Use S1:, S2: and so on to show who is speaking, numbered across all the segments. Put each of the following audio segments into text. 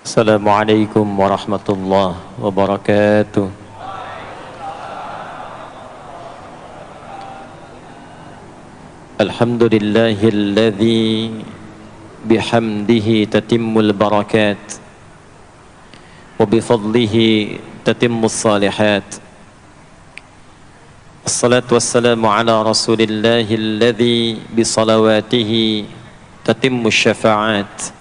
S1: Assalamualaikum warahmatullahi wabarakatuh. Alhamdulillahilladzi bihamdihi tatimmul barakat wa bifadlihi tatimmus salihat. Assalatu wassalamu ala rasulillahilladzi bisalawatihi tatimmus syafa'at.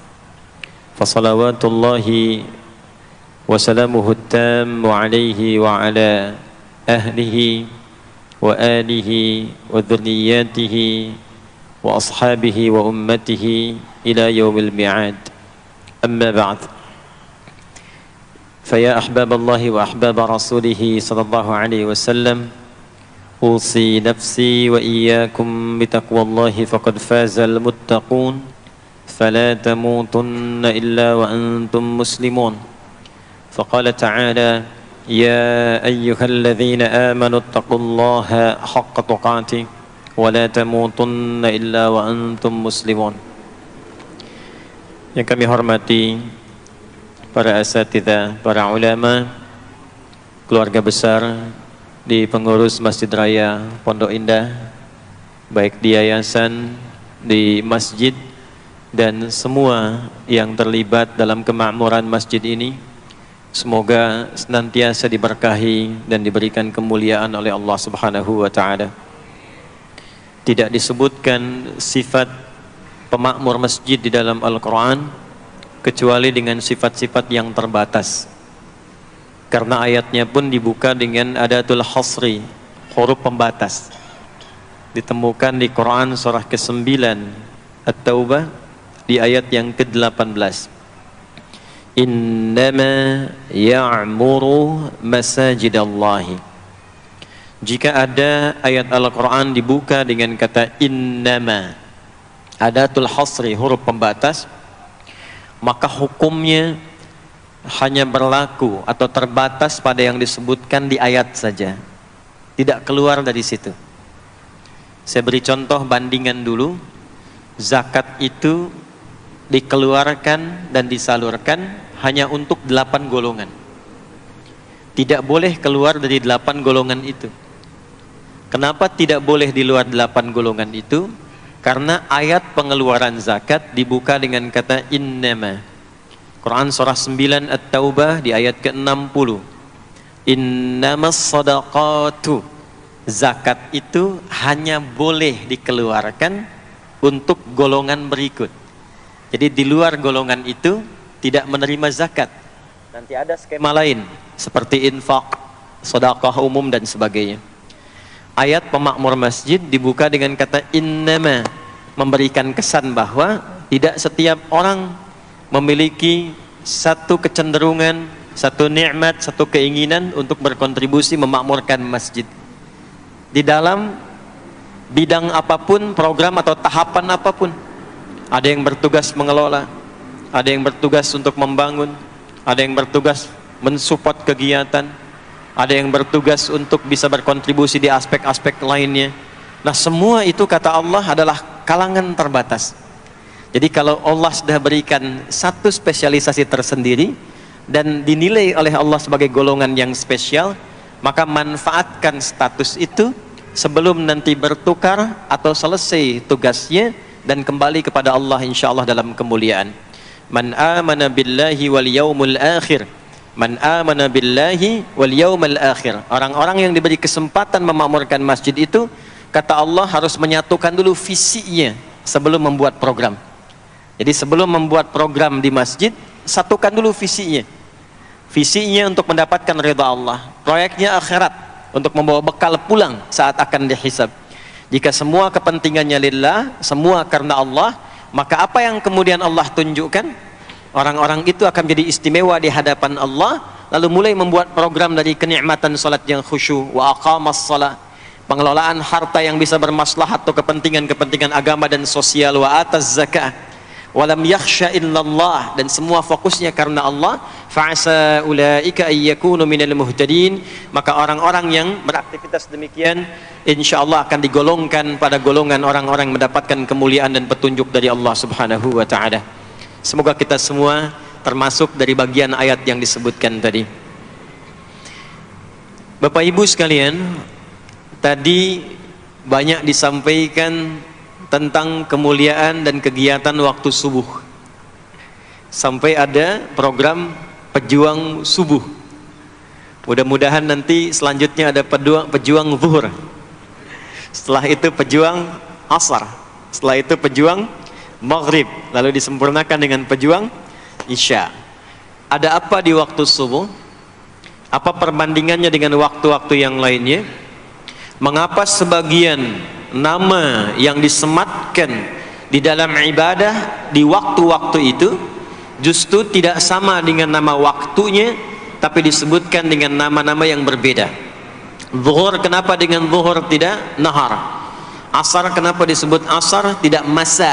S1: Fasalawatullahi wa salamuhu tammu alaihi wa ala ahlihi wa alihi wa dhurriyyatihi wa ashabihi wa ummatihi ila yaumil mi'ad. Amma ba'd. Faya ahbaballahi wa ahbaba rasulihi sallallahu alaihi wasallam, usi nafsi wa iyyakum bitaqwallahi faqad fazal muttaqun. فلا تموتن إلا وأنتم مسلمون. فقال تعالى: يا أيها الذين آمنوا اتقوا الله حق تقاته ولا تموتن إلا وأنتم مسلمون. Yang kami hormati para asatidzah, para ulama, keluarga besar di pengurus Masjid Raya Pondok Indah, baik di yayasan, di masjid, dan semua yang terlibat dalam kemakmuran masjid ini, semoga senantiasa diberkahi dan diberikan kemuliaan oleh Allah Subhanahu wa ta'ala. Tidak disebutkan sifat pemakmur masjid di dalam Al-Quran kecuali dengan sifat-sifat yang terbatas, karena ayatnya pun dibuka dengan adatul hasri, huruf pembatas. Ditemukan di Quran surah ke-9 At-Taubah di ayat yang ke-18. Innama ya'muru masajidallahi. Jika ada ayat Al-Quran dibuka dengan kata innama, adatul hasri, huruf pembatas, maka hukumnya hanya berlaku atau terbatas pada yang disebutkan di ayat saja, tidak keluar dari situ. Saya beri contoh bandingan dulu. Zakat itu dikeluarkan dan disalurkan hanya untuk 8 golongan. Tidak boleh keluar dari 8 golongan itu. Kenapa tidak boleh di luar 8 golongan itu? Karena ayat pengeluaran zakat dibuka dengan kata innama. Quran surah 9 At-Taubah di ayat ke-60. Innamas sadaqatu. Zakat itu hanya boleh dikeluarkan untuk golongan berikut. Jadi di luar golongan itu tidak menerima zakat. Nanti ada skema lain seperti infak, sedekah umum dan sebagainya. Ayat pemakmur masjid dibuka dengan kata innama, memberikan kesan bahwa tidak setiap orang memiliki satu kecenderungan, satu nikmat, satu keinginan untuk berkontribusi memakmurkan masjid. Di dalam bidang apapun, program atau tahapan apapun, ada yang bertugas mengelola, ada yang bertugas untuk membangun, ada yang bertugas mensupport kegiatan, ada yang bertugas untuk bisa berkontribusi di aspek-aspek lainnya. Nah, semua itu kata Allah adalah kalangan terbatas. Jadi kalau Allah sudah berikan satu spesialisasi tersendiri dan dinilai oleh Allah sebagai golongan yang spesial, maka manfaatkan status itu sebelum nanti bertukar atau selesai tugasnya dan kembali kepada Allah insyaallah dalam kemuliaan. Man amana billahi wal yaumil akhir. Man amana billahi wal yaumil akhir. Orang-orang yang diberi kesempatan memakmurkan masjid itu, kata Allah, harus menyatukan dulu visinya sebelum membuat program. Jadi sebelum membuat program di masjid, satukan dulu visinya. Visinya untuk mendapatkan ridha Allah, proyeknya akhirat, untuk membawa bekal pulang saat akan dihisab. Jika semua kepentingannya lillah, semua karena Allah, maka apa yang kemudian Allah tunjukkan, orang-orang itu akan menjadi istimewa di hadapan Allah, lalu mulai membuat program dari kenikmatan salat yang khusyuk, wa aqamas shalah, pengelolaan harta yang bisa bermaslahat untuk kepentingan-kepentingan agama dan sosial, wa ataz zakah, walam yakhsha illallah, dan semua fokusnya karena Allah. Fa'asa ulaika ayyakunu minal muhtadin, maka orang-orang yang beraktivitas demikian insyaallah akan digolongkan pada golongan orang-orang mendapatkan kemuliaan dan petunjuk dari Allah Subhanahu wa ta'ala. Semoga kita semua termasuk dari bagian ayat yang disebutkan tadi. Bapak Ibu sekalian, tadi banyak disampaikan tentang kemuliaan dan kegiatan waktu subuh. Sampai ada program pejuang subuh. Mudah-mudahan nanti selanjutnya ada pejuang zuhur. Setelah itu pejuang asar. Setelah itu pejuang maghrib. Lalu disempurnakan dengan pejuang isya. Ada apa di waktu subuh? Apa perbandingannya dengan waktu-waktu yang lainnya? Mengapa sebagian nama yang disematkan di dalam ibadah di waktu-waktu itu justru tidak sama dengan nama waktunya, tapi disebutkan dengan nama-nama yang berbeda? Zuhur kenapa dengan zuhur tidak nahar? Asar kenapa disebut asar tidak masa?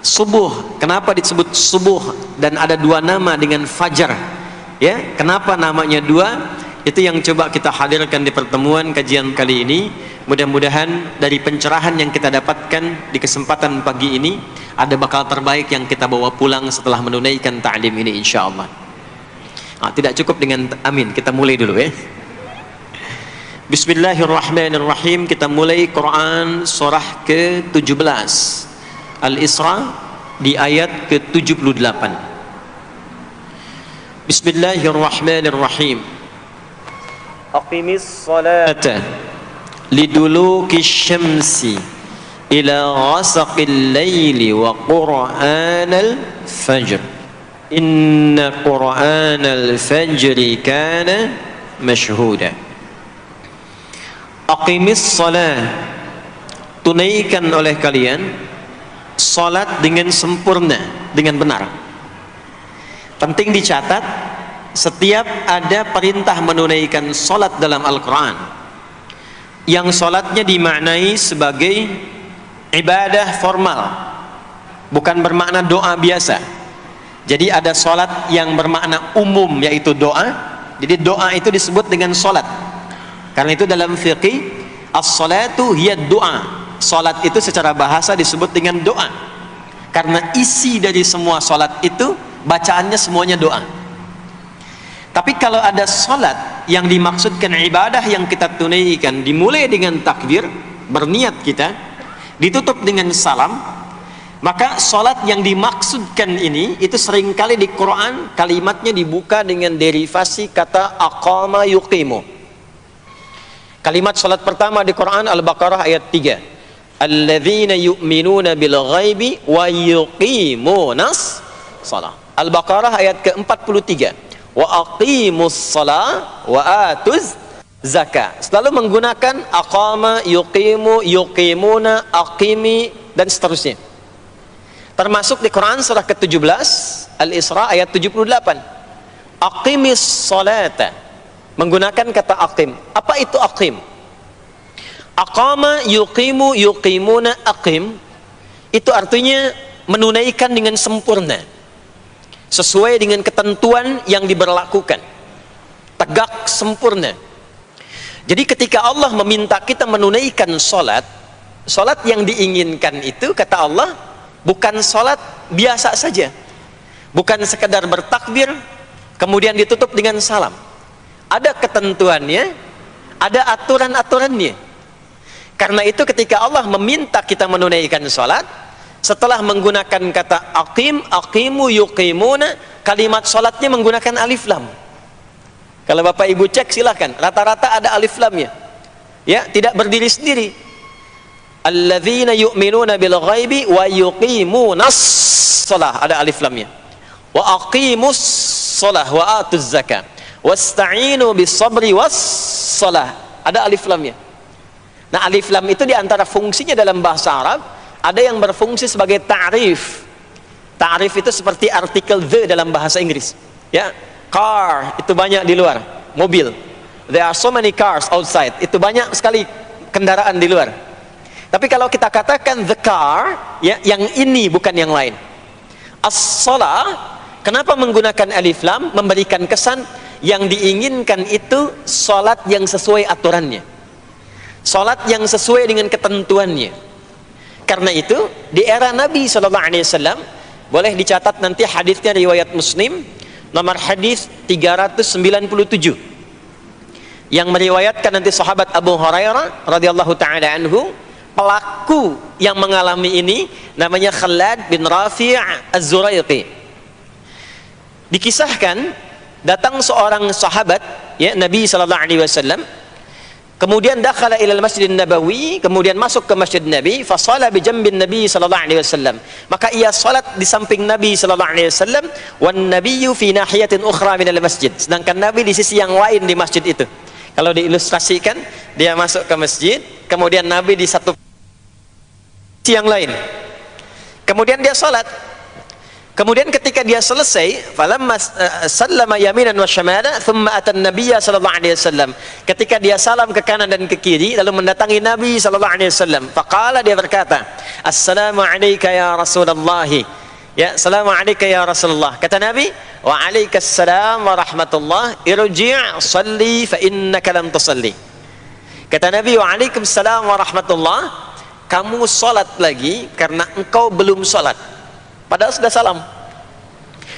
S1: Subuh kenapa disebut subuh dan ada dua nama dengan fajar? Ya, kenapa namanya dua? Itu yang coba kita hadirkan di pertemuan kajian kali ini. Mudah-mudahan dari pencerahan yang kita dapatkan di kesempatan pagi ini ada bakal terbaik yang kita bawa pulang setelah menunaikan ta'lim ini insyaallah. Tidak cukup dengan amin, kita mulai dulu ya. Bismillahirrahmanirrahim. Kita mulai Quran surah ke-17 Al-Isra di ayat ke-78. Bismillahirrahmanirrahim. Aqimis salata liduluki syamsi ila ghasaqil laili wa qur'anal fajr inna qur'anal fajri kana mashhuda. Aqimis salat, tunaikan oleh kalian salat dengan sempurna, dengan benar. Penting dicatat, setiap ada perintah menunaikan salat dalam Al-Quran yang salatnya dimaknai sebagai ibadah formal, bukan bermakna doa biasa. Jadi ada salat yang bermakna umum, yaitu doa. Jadi doa itu disebut dengan salat. Karena itu dalam fiqih, as-salatu hiya doa. Salat itu secara bahasa disebut dengan doa. Karena isi dari semua salat itu bacaannya semuanya doa. Tapi kalau ada salat yang dimaksudkan ibadah yang kita tunaikan dimulai dengan takbir, berniat kita, ditutup dengan salam, maka salat yang dimaksudkan ini itu seringkali di Quran kalimatnya dibuka dengan derivasi kata aqama yuqimu. Kalimat salat pertama di Quran Al-Baqarah ayat 3. Alladzina yu'minuna bil ghaibi wa yuqimunas shalah. Al-Baqarah ayat ke-43. Wa aqimus shalah wa atuz zakah. Selalu menggunakan aqama, yuqimu, yuqimuna, aqimi dan seterusnya. Termasuk di Quran surah ke-17 Al-Isra ayat 78. Aqimis salata, menggunakan kata aqim. Apa itu aqim? Aqama, yuqimu, yuqimuna, aqim itu artinya menunaikan dengan sempurna sesuai dengan ketentuan yang diberlakukan, tegak sempurna. Jadi ketika Allah meminta kita menunaikan salat, salat yang diinginkan itu kata Allah bukan salat biasa saja, bukan sekedar bertakbir kemudian ditutup dengan salam. Ada ketentuannya, ada aturan-aturannya. Karena itu ketika Allah meminta kita menunaikan salat, setelah menggunakan kata aqim, aqimu, yuqimuna, kalimat salatnya menggunakan alif lam. Kalau Bapak Ibu cek silahkan, rata-rata ada alif lamnya. Ya, tidak berdiri sendiri. Alladzina yu'minuna bil ghaibi wa yuqimunas shalah, ada alif lamnya. Wa aqimus shalah wa atuz zakah. Wasta'inu bis sabri was shalah, ada alif lamnya. Nah, alif lam itu diantara fungsinya dalam bahasa Arab, ada yang berfungsi sebagai ta'rif. Ta'rif itu seperti artikel the dalam bahasa Inggris. Ya, car itu banyak di luar, mobil. There are so many cars outside. Itu banyak sekali kendaraan di luar. Tapi kalau kita katakan the car, ya, yang ini bukan yang lain. As-shalah, kenapa menggunakan alif lam? Memberikan kesan yang diinginkan itu salat yang sesuai aturannya, salat yang sesuai dengan ketentuannya. Karena itu di era Nabi SAW Boleh dicatat nanti hadisnya riwayat Muslim, nomor hadis 397. Yang meriwayatkan nanti sahabat Abu Hurairah radhiyallahu taala anhu, pelaku yang mengalami ini namanya Khalad bin Rafi' Az-Zuraiqi. Dikisahkan datang seorang sahabat ya Nabi sallallahu alaihi wasallam, kemudian dakhala ila al-Masjid Nabawi, kemudian masuk ke Masjid Nabi, fa shala bi jambin Nabi sallallahu alaihi wasallam. Maka ia salat di samping Nabi sallallahu alaihi wasallam, wan nabiyyu fi nahiyatin ukhra min al-masjid. Sedangkan Nabi di sisi yang lain di masjid itu. Kalau diilustrasikan, dia masuk ke masjid, kemudian Nabi di satu sisi yang lain. Kemudian dia salat. Kemudian ketika dia selesai, falamma sallama yaminan wa shamala, thumma atan nabiyya sallallahu alaihi wasallam. Ketika dia salam ke kanan dan ke kiri, lalu mendatangi Nabi sallallahu alaihi wasallam. Faqala, dia berkata, "Assalamu alayka ya Rasulullah." Ya, "Assalamu alayka ya Rasulullah." Kata Nabi, "Wa alaikassalam wa rahmatullah. Irji' shalli fa innaka lam tusalli." Kata Nabi, "Wa alaikassalam wa rahmatullah." Kamu salat lagi karena engkau belum salat. Padahal sudah salam.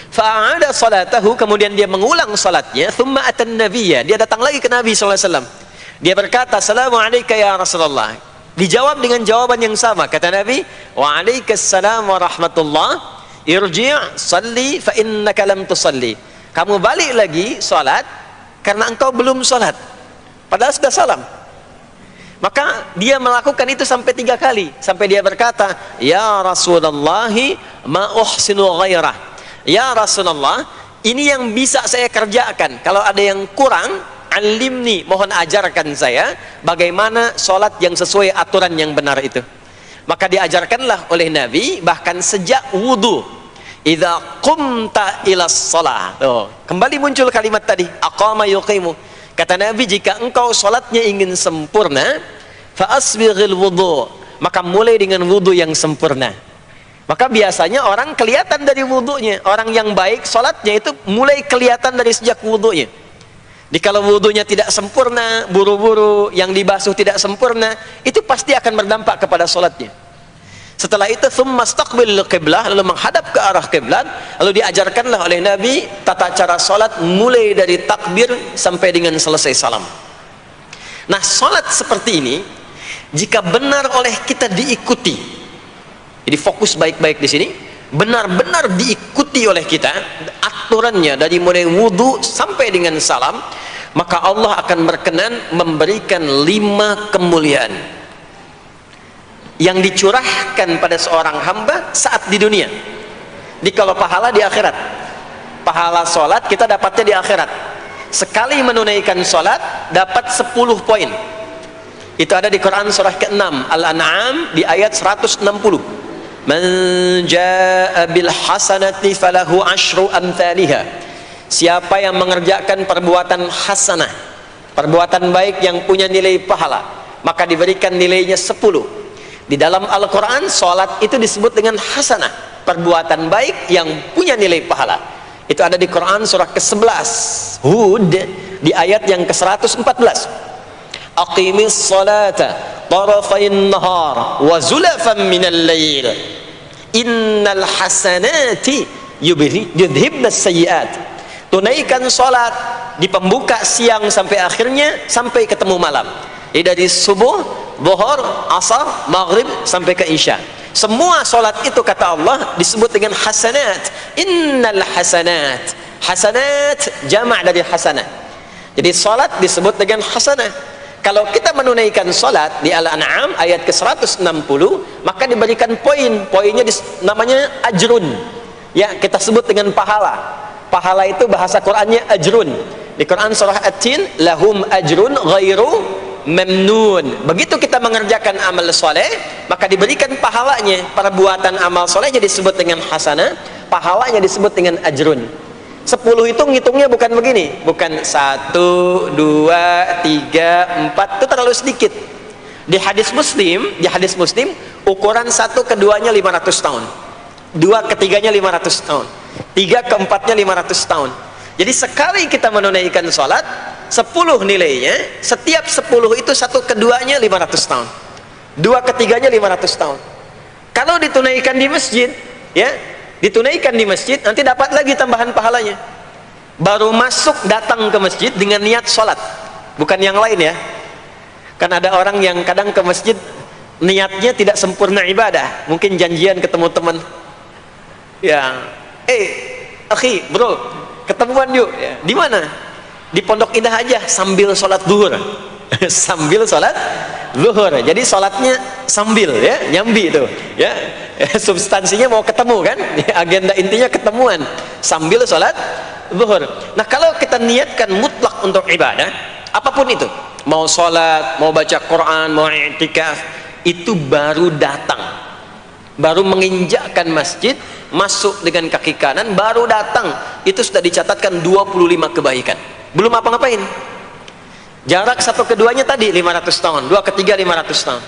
S1: Fa'ada salatahu, kemudian dia mengulang salatnya. Thumma atan nabiyya, dia datang lagi ke Nabi SAW. Dia berkata, "Assalamu alayka ya Rasulullah." Dijawab dengan jawaban yang sama. Kata Nabi, "Wa alaikassalam wa rahmatullah. Irji' salli fa innaka lam tusalli." Kamu balik lagi salat karena engkau belum salat. Padahal sudah salam. Maka dia melakukan itu sampai 3 kali, sampai dia berkata, "Ya Rasulullah, ma uhsinu ghairah." Ya Rasulullah, ini yang bisa saya kerjakan. Kalau ada yang kurang, alimni, mohon ajarkan saya bagaimana sholat yang sesuai aturan yang benar itu. Maka diajarkanlah oleh Nabi bahkan sejak wudu. Idza qumta ila shalah. Kembali muncul kalimat tadi, aqama yuqimu. Kata Nabi, jika engkau sholatnya ingin sempurna, fa asbighil wudu, maka mulai dengan wudu yang sempurna. Maka biasanya orang kelihatan dari wudunya. Orang yang baik sholatnya itu mulai kelihatan dari sejak wudunya. Jadi kalau wudunya tidak sempurna, buru-buru, yang dibasuh tidak sempurna, itu pasti akan berdampak kepada sholatnya. Setelah itu, thumma istaqbil qiblah, lalu menghadap ke arah kiblat. Lalu diajarkanlah oleh Nabi tata cara sholat mulai dari takbir sampai dengan selesai salam. Nah, sholat seperti ini jika benar oleh kita diikuti, jadi fokus baik-baik di sini, benar-benar diikuti oleh kita aturannya dari mulai wudu sampai dengan salam, maka Allah akan berkenan memberikan 5 kemuliaan yang dicurahkan pada seorang hamba saat di dunia. Jadi kalau pahala di akhirat, pahala sholat kita dapatnya di akhirat. Sekali menunaikan sholat dapat 10 poin. Itu ada di Quran surah ke-6 Al-An'am di ayat 160. Man jaa bil hasanati falahu asyru amthaliha. Siapa yang mengerjakan perbuatan hasanah, perbuatan baik yang punya nilai pahala, maka diberikan nilainya 10. Di dalam Al-Quran, sholat itu disebut dengan hasanah, perbuatan baik yang punya nilai pahala. Itu ada di Quran surah ke-11 Hud di ayat yang ke-114. Aqimis salata tarafain nahar wa zulafan minal lail innal hasanati yudhibnas sayyiat. Tunaikan sholat di pembuka siang sampai akhirnya, sampai ketemu malam. Dari subuh, zuhur, asar, maghrib sampai ke isya. Semua solat itu kata Allah disebut dengan hasanat. Innal hasanat. Hasanat jamak dari hasanah. Jadi solat disebut dengan hasanah. Kalau kita menunaikan solat di Al-An'am ayat ke-160, maka diberikan poin. Poinnya namanya ajrun. Ya, kita sebut dengan pahala. Pahala itu bahasa Qur'annya ajrun. Di Quran surah At-Tin, lahum ajrun ghairu memnun. Begitu kita mengerjakan amal soleh, maka diberikan pahalanya. Perbuatan amal solehnya disebut dengan hasanah, pahalanya disebut dengan ajrun. 10 itu ngitungnya bukan begini, bukan 1, 2, 3, 4, itu terlalu sedikit. Di hadis Muslim, ukuran 1 keduanya 500 tahun, 2 ketiganya 500 tahun, 3 keempatnya 500 tahun. Jadi sekali kita menunaikan sholat 10 nilainya, setiap 10 itu 1 keduanya 500 tahun, 2 ketiganya 500 tahun. Kalau ditunaikan di masjid, ya, ditunaikan di masjid, nanti dapat lagi tambahan pahalanya. Baru masuk datang ke masjid dengan niat sholat, bukan yang lain ya. Kan ada orang yang kadang ke masjid niatnya tidak sempurna ibadah, mungkin janjian ketemu teman, ya, akhi, bro, ketemuan yuk, ya. Di mana? Di Pondok Indah aja, sambil sholat zuhur. Sambil sholat zuhur, jadi sholatnya sambil, ya, nyambi itu, ya. Substansinya mau ketemu kan, agenda intinya ketemuan sambil sholat zuhur. Nah, kalau kita niatkan mutlak untuk ibadah, apapun itu, mau sholat, mau baca Quran, mau i'tikaf, itu baru datang, baru menginjakkan masjid, masuk dengan kaki kanan, baru datang, itu sudah dicatatkan 25 kebaikan. Belum apa-ngapain. Jarak satu keduanya tadi 500 tahun, dua ketiga 500 tahun.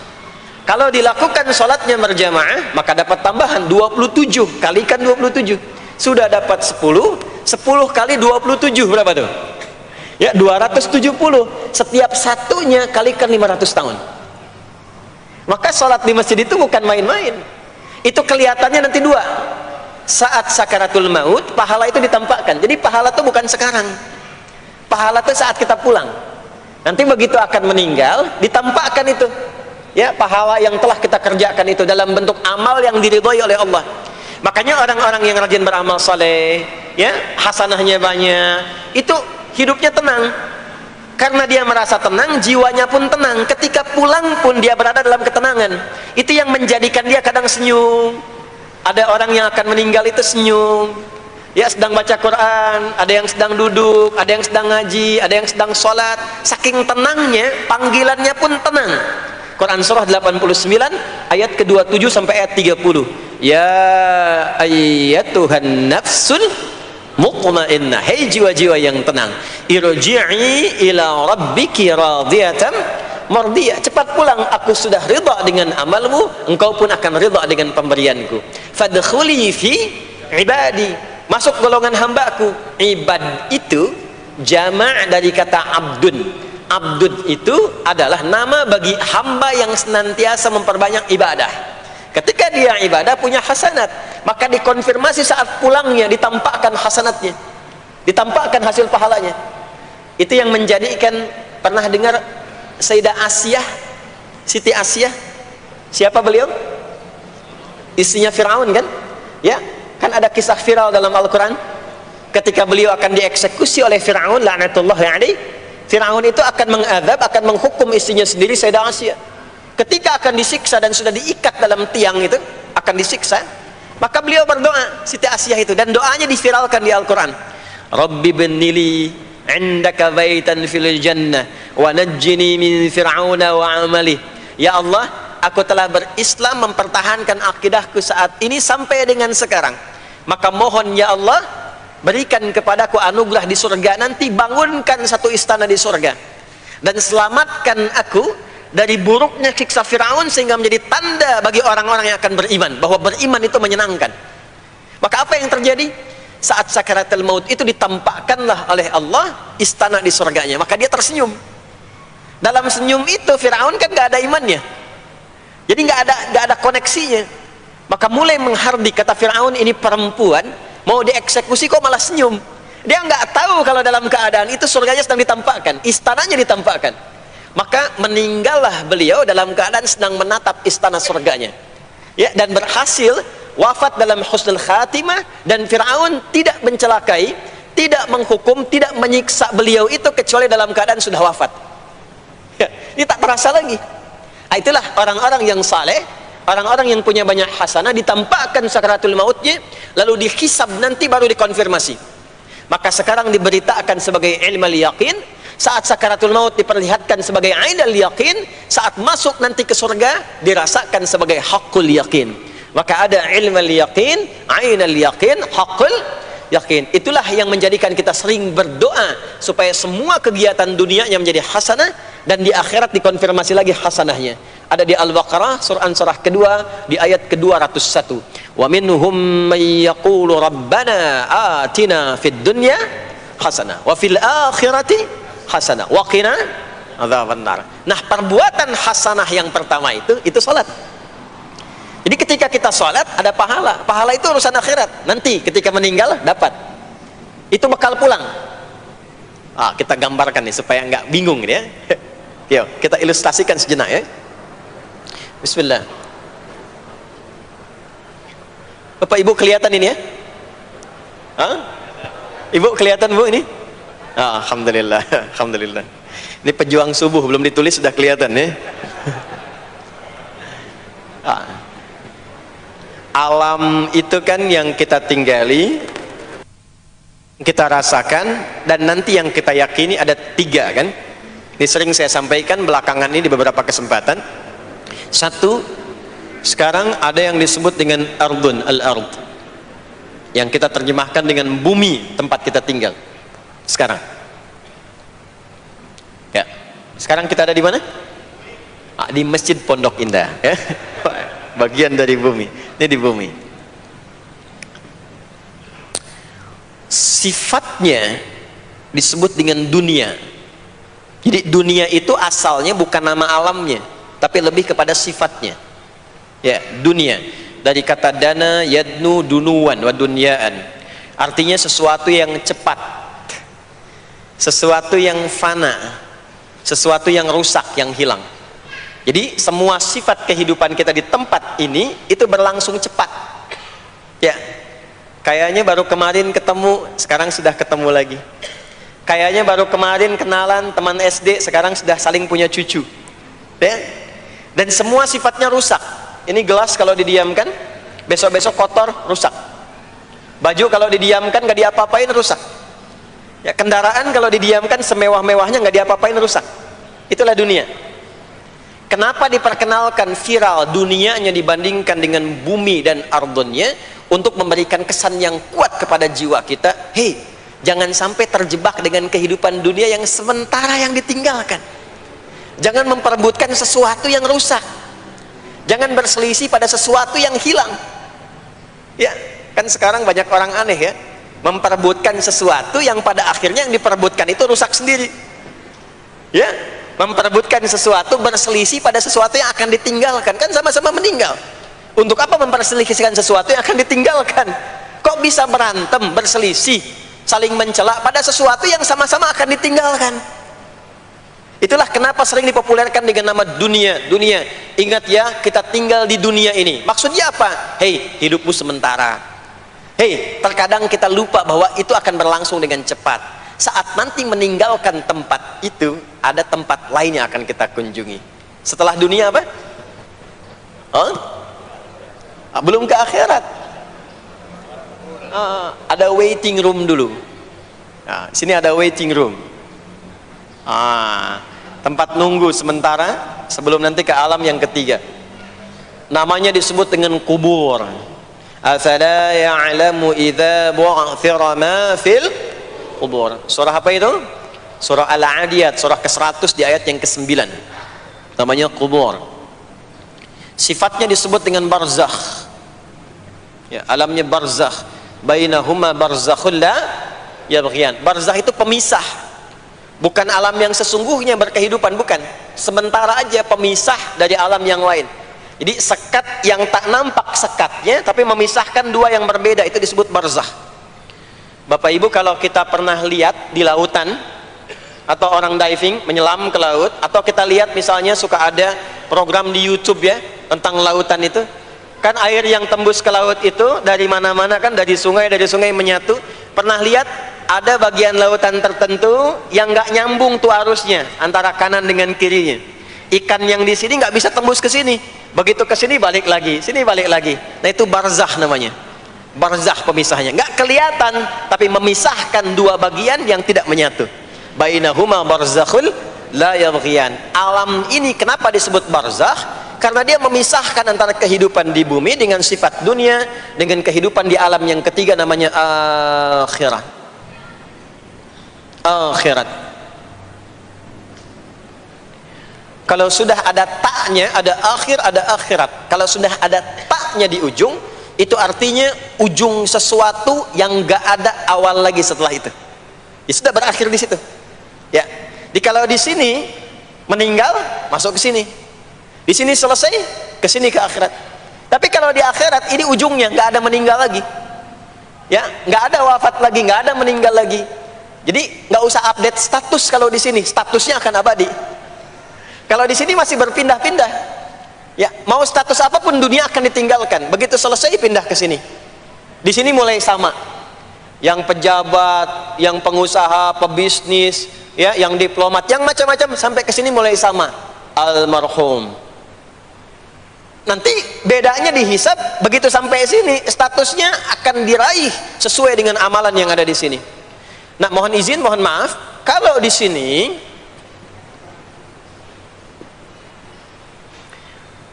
S1: Kalau dilakukan sholatnya berjamaah, maka dapat tambahan 27, kalikan 27, sudah dapat 10 kali 27 berapa tuh? Ya, 270. Setiap satunya kalikan 500 tahun. Maka sholat di masjid itu bukan main-main. Itu kelihatannya nanti dua. Saat sakaratul maut, pahala itu ditampakkan. Jadi pahala itu bukan sekarang. Pahala itu saat kita pulang. Nanti begitu akan meninggal, ditampakkan itu. Ya, pahala yang telah kita kerjakan itu dalam bentuk amal yang diridhoi oleh Allah. Makanya orang-orang yang rajin beramal saleh, ya, hasanahnya banyak, itu hidupnya tenang. Karena dia merasa tenang, jiwanya pun tenang. Ketika pulang pun dia berada dalam ketenangan. Itu yang menjadikan dia kadang senyum. Ada orang yang akan meninggal itu senyum, ya, sedang baca Quran, ada yang sedang duduk, ada yang sedang ngaji, ada yang sedang sholat. Saking tenangnya, panggilannya pun tenang. Quran surah 89 ayat ke-27 sampai ayat 30. Ya ayyatuhan nafsul mutmainnah, hei jiwa-jiwa yang tenang, irji'i ila rabbiki radiyatan mardiyah, cepat pulang, aku sudah ridha dengan amalmu, engkau pun akan ridha dengan pemberianku. Fadkhuli fi ibadi, masuk golongan hambaku. Ibad itu jama' dari kata abdun. Abdun itu adalah nama bagi hamba yang senantiasa memperbanyak ibadah. Ketika dia ibadah punya hasanat, maka dikonfirmasi saat pulangnya, ditampakkan hasanatnya, ditampakkan hasil pahalanya. Itu yang menjadikan, pernah dengar Sayyidah Asyah, Siti Asyah? Siapa beliau? Istrinya Fir'aun kan? Ya, kan ada kisah viral dalam Al-Quran. Ketika beliau akan dieksekusi oleh Fir'aun, la'natullahi alaihi, Fir'aun itu akan mengadab, akan menghukum istrinya sendiri, Sayyidah Asyah. Ketika akan disiksa dan sudah diikat dalam tiang itu, akan disiksa, maka beliau berdoa, Siti Asyah itu, dan doanya diviralkan di Al-Quran. Rabbi bennili indaka baitan fil jannah wa najjini min fir'auna wa amali. Ya Allah, aku telah berislam, mempertahankan akidahku saat ini sampai dengan sekarang, maka mohon ya Allah, berikan kepadaku anugerah di surga nanti, bangunkan satu istana di surga, dan selamatkan aku dari buruknya siksa Fir'aun, sehingga menjadi tanda bagi orang-orang yang akan beriman bahwa beriman itu menyenangkan. Maka apa yang terjadi? Saat sakaratul maut itu ditampakkanlah oleh Allah istana di surganya, maka dia tersenyum. Dalam senyum itu Fir'aun kan gak ada imannya, jadi gak ada koneksinya. Maka mulai menghardik, kata Fir'aun, ini perempuan mau dieksekusi kok malah senyum. Dia nggak tahu kalau dalam keadaan itu surganya sedang ditampakkan, istananya ditampakkan. Maka meninggallah beliau dalam keadaan sedang menatap istana surganya, ya, dan berhasil wafat dalam husnul khatimah. Dan Fir'aun tidak mencelakai, tidak menghukum, tidak menyiksa beliau itu kecuali dalam keadaan sudah wafat, ya, ini tak terasa lagi. Nah, itulah orang-orang yang saleh, orang-orang yang punya banyak hasanah, ditampakkan sakaratul mautnya, lalu dihisab, nanti baru dikonfirmasi. Maka sekarang diberitakan sebagai ilmal yaqin, saat sakaratul maut diperlihatkan sebagai ainal yaqin, saat masuk nanti ke surga dirasakan sebagai haqqul yaqin. Maka ada ilmal yaqin, ainal yaqin, haqqul yaqin. Itulah yang menjadikan kita sering berdoa supaya semua kegiatan dunianya menjadi hasanah, dan di akhirat dikonfirmasi lagi hasanahnya. Ada di Al-Baqarah surah kedua di ayat ke-201. Wa minhum may yaqulu rabbana atina fid dunya hasanah wa fil akhirati hasanah wa qina adzabannar. Nah, perbuatan hasanah yang pertama itu salat. Jadi ketika kita sholat ada pahala. Pahala itu urusan akhirat. Nanti ketika meninggal dapat. Itu bekal pulang. Kita gambarkan nih supaya nggak bingung ya. Yuk, kita ilustrasikan sejenak ya. Bismillah. Bapak Ibu kelihatan ini ya? Ibu kelihatan Bu ini? Alhamdulillah, alhamdulillah. Ini pejuang subuh belum ditulis sudah kelihatan ya. Alam itu kan yang kita tinggali, kita rasakan, dan nanti yang kita yakini ada 3 kan. Ini sering saya sampaikan belakangan ini di beberapa kesempatan. 1, sekarang ada yang disebut dengan ardun, al-ard, yang kita terjemahkan dengan bumi tempat kita tinggal sekarang ya. Sekarang kita ada di mana? Di Masjid Pondok Indah ya. Bagian dari bumi. Ini di bumi. Sifatnya disebut dengan dunia. Jadi dunia itu asalnya bukan nama alamnya, tapi lebih kepada sifatnya. Ya, dunia. Dari kata dana, yadnu, dunuan, wa dunyaan. Artinya sesuatu yang cepat, sesuatu yang fana, sesuatu yang rusak, yang hilang. Jadi semua sifat kehidupan kita di tempat ini itu berlangsung cepat. Ya, kayaknya baru kemarin ketemu, sekarang sudah ketemu lagi. Kayaknya baru kemarin kenalan teman SD, sekarang sudah saling punya cucu. Ya, dan semua sifatnya rusak. Ini gelas kalau didiamkan, besok-besok kotor, rusak. Baju kalau didiamkan nggak diapa-apain, rusak. Ya, kendaraan kalau didiamkan semewah-mewahnya nggak diapa-apain, rusak. Itulah dunia. Kenapa diperkenalkan viral dunianya dibandingkan dengan bumi dan ardonnya? Untuk memberikan kesan yang kuat kepada jiwa kita. Hei, jangan sampai terjebak dengan kehidupan dunia yang sementara yang ditinggalkan. Jangan memperebutkan sesuatu yang rusak. Jangan berselisih pada sesuatu yang hilang. Ya, kan sekarang banyak orang aneh ya, memperebutkan sesuatu yang pada akhirnya yang diperebutkan itu rusak sendiri. Ya, memperebutkan sesuatu, berselisih pada sesuatu yang akan ditinggalkan, kan sama-sama meninggal. Untuk apa memperselisihkan sesuatu yang akan ditinggalkan? Kok bisa berantem, berselisih, saling mencela pada sesuatu yang sama-sama akan ditinggalkan? Itulah kenapa sering dipopulerkan dengan nama dunia. Dunia, ingat ya, kita tinggal di dunia ini. Maksudnya apa? Hei, hidupmu sementara. Hei, terkadang kita lupa bahwa itu akan berlangsung dengan cepat. Saat nanti meninggalkan tempat itu, ada tempat lain yang akan kita kunjungi. Setelah dunia apa? Belum ke akhirat. Ada waiting room dulu. Nah, sini ada waiting room. Tempat nunggu sementara sebelum nanti ke alam yang ketiga. Namanya disebut dengan kubur. Afala ya'lamu idza bu'thira ma fil kubur. Surah apa itu? Surah Al-Adiyat, surah ke-100 di ayat yang ke-9. Namanya kubur. Sifatnya disebut dengan barzakh. Ya, alamnya barzakh. Bainahuma barzakhul la yabghiyan. Barzakh itu pemisah. Bukan alam yang sesungguhnya berkehidupan, bukan. Sementara aja pemisah dari alam yang lain. Jadi sekat yang tak nampak sekatnya, tapi memisahkan dua yang berbeda, itu disebut barzakh. Bapak Ibu, kalau kita pernah lihat di lautan, atau orang diving, menyelam ke laut, atau kita lihat misalnya suka ada program di YouTube ya, tentang lautan itu, kan air yang tembus ke laut itu dari mana-mana kan, dari sungai menyatu. Pernah lihat ada bagian lautan tertentu yang nggak nyambung tuh arusnya antara kanan dengan kirinya. Ikan yang di sini nggak bisa tembus ke sini, begitu ke sini balik lagi, sini balik lagi. Nah itu barzakh namanya. Barzakh pemisahnya, nggak kelihatan tapi memisahkan dua bagian yang tidak menyatu. Bainahuma barzakhul la yabghiyan. Alam ini kenapa disebut barzakh? Karena dia memisahkan antara kehidupan di bumi dengan sifat dunia dengan kehidupan di alam yang ketiga, namanya akhirat. Akhirat. Kalau sudah ada taknya, ada akhir, ada akhirat. Kalau sudah ada taknya di ujung, itu artinya ujung sesuatu yang gak ada awal lagi setelah itu. Ya sudah, berakhir di situ. Ya. Jadi kalau di sini meninggal, masuk ke sini. Di sini selesai, ke sini ke akhirat.
S2: Tapi kalau di akhirat ini ujungnya nggak ada meninggal lagi, ya, nggak ada wafat lagi, nggak ada meninggal lagi. Jadi nggak usah update status kalau di sini, statusnya akan abadi. Kalau di sini masih berpindah-pindah, ya, mau status apapun dunia akan ditinggalkan. Begitu selesai pindah ke sini. Di sini mulai sama, yang pejabat, yang pengusaha, pebisnis, ya, yang diplomat, yang macam-macam, sampai ke sini mulai sama, almarhum. Nanti bedanya dihisab, begitu sampai sini statusnya akan diraih sesuai dengan amalan yang ada di sini. Nah, mohon izin, mohon maaf, kalau di sini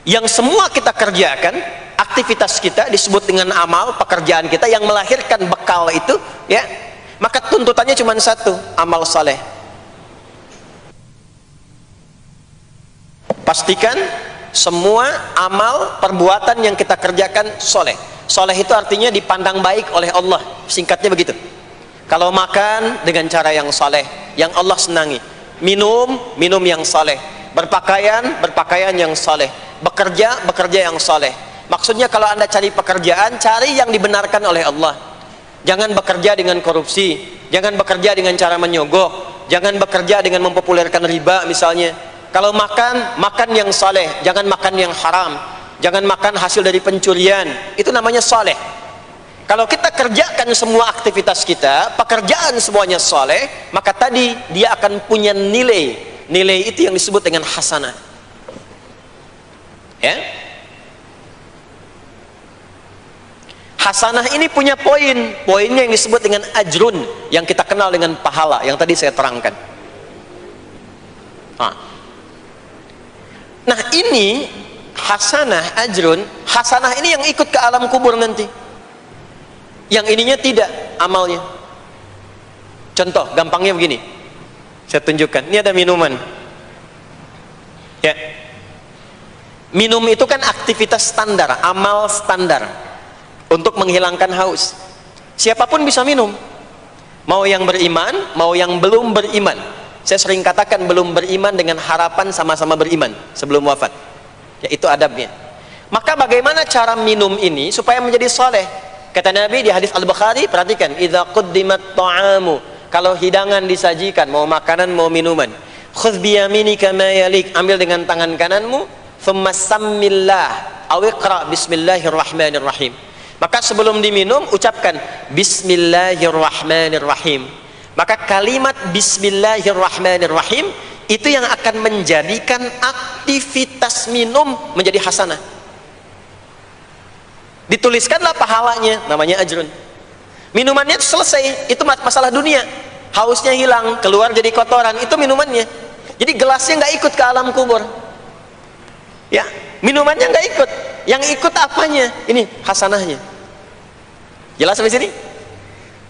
S2: yang semua kita kerjakan, aktivitas kita disebut dengan amal, pekerjaan kita yang melahirkan bekal itu, ya, maka tuntutannya cuma satu, amal saleh. Pastikan semua amal perbuatan yang kita kerjakan soleh. Soleh itu artinya dipandang baik oleh Allah, singkatnya begitu. Kalau makan dengan cara yang soleh, yang Allah senangi, minum yang soleh, berpakaian yang soleh, bekerja yang soleh. Maksudnya kalau Anda cari pekerjaan, cari yang dibenarkan oleh Allah. Jangan bekerja dengan korupsi, jangan bekerja dengan cara menyogok, jangan bekerja dengan mempopulerkan riba misalnya. Kalau makan yang soleh, jangan makan yang haram, jangan makan hasil dari pencurian, itu namanya soleh. Kalau kita kerjakan semua aktivitas kita, pekerjaan semuanya soleh, maka tadi dia akan punya nilai. Nilai itu yang disebut dengan hasanah, ya. Hasanah ini punya poinnya yang disebut dengan ajrun, yang kita kenal dengan pahala, yang tadi saya terangkan. Nah, ini hasanah, ajrun, hasanah ini yang ikut ke alam kubur nanti, yang ininya tidak amalnya. Contoh gampangnya begini, saya tunjukkan. Ini ada minuman, ya. Minum itu kan aktivitas standar, amal standar untuk menghilangkan haus. Siapapun bisa minum, mau yang beriman, mau yang belum beriman. Saya sering katakan belum beriman dengan harapan sama-sama beriman sebelum wafat, yaitu adabnya. Maka bagaimana cara minum ini supaya menjadi soleh? Kata Nabi di hadis Al-Bukhari, perhatikan, idza quddimat ta'amu, kalau hidangan disajikan, mau makanan mau minuman, khudh biyaminika ma yalik, ambil dengan tangan kananmu, thumma sammillah aw iqra bismillahirrahmanirrahim. Maka sebelum diminum ucapkan bismillahirrahmanirrahim. Maka kalimat bismillahirrahmanirrahim itu yang akan menjadikan aktivitas minum menjadi hasanah. Dituliskanlah pahalanya, namanya ajrun. Minumannya itu selesai, itu masalah dunia. Hausnya hilang, keluar jadi kotoran, itu minumannya. Jadi gelasnya nggak ikut ke alam kubur, ya, minumannya nggak ikut. Yang ikut apanya? Ini hasanahnya. Jelas sampai sini?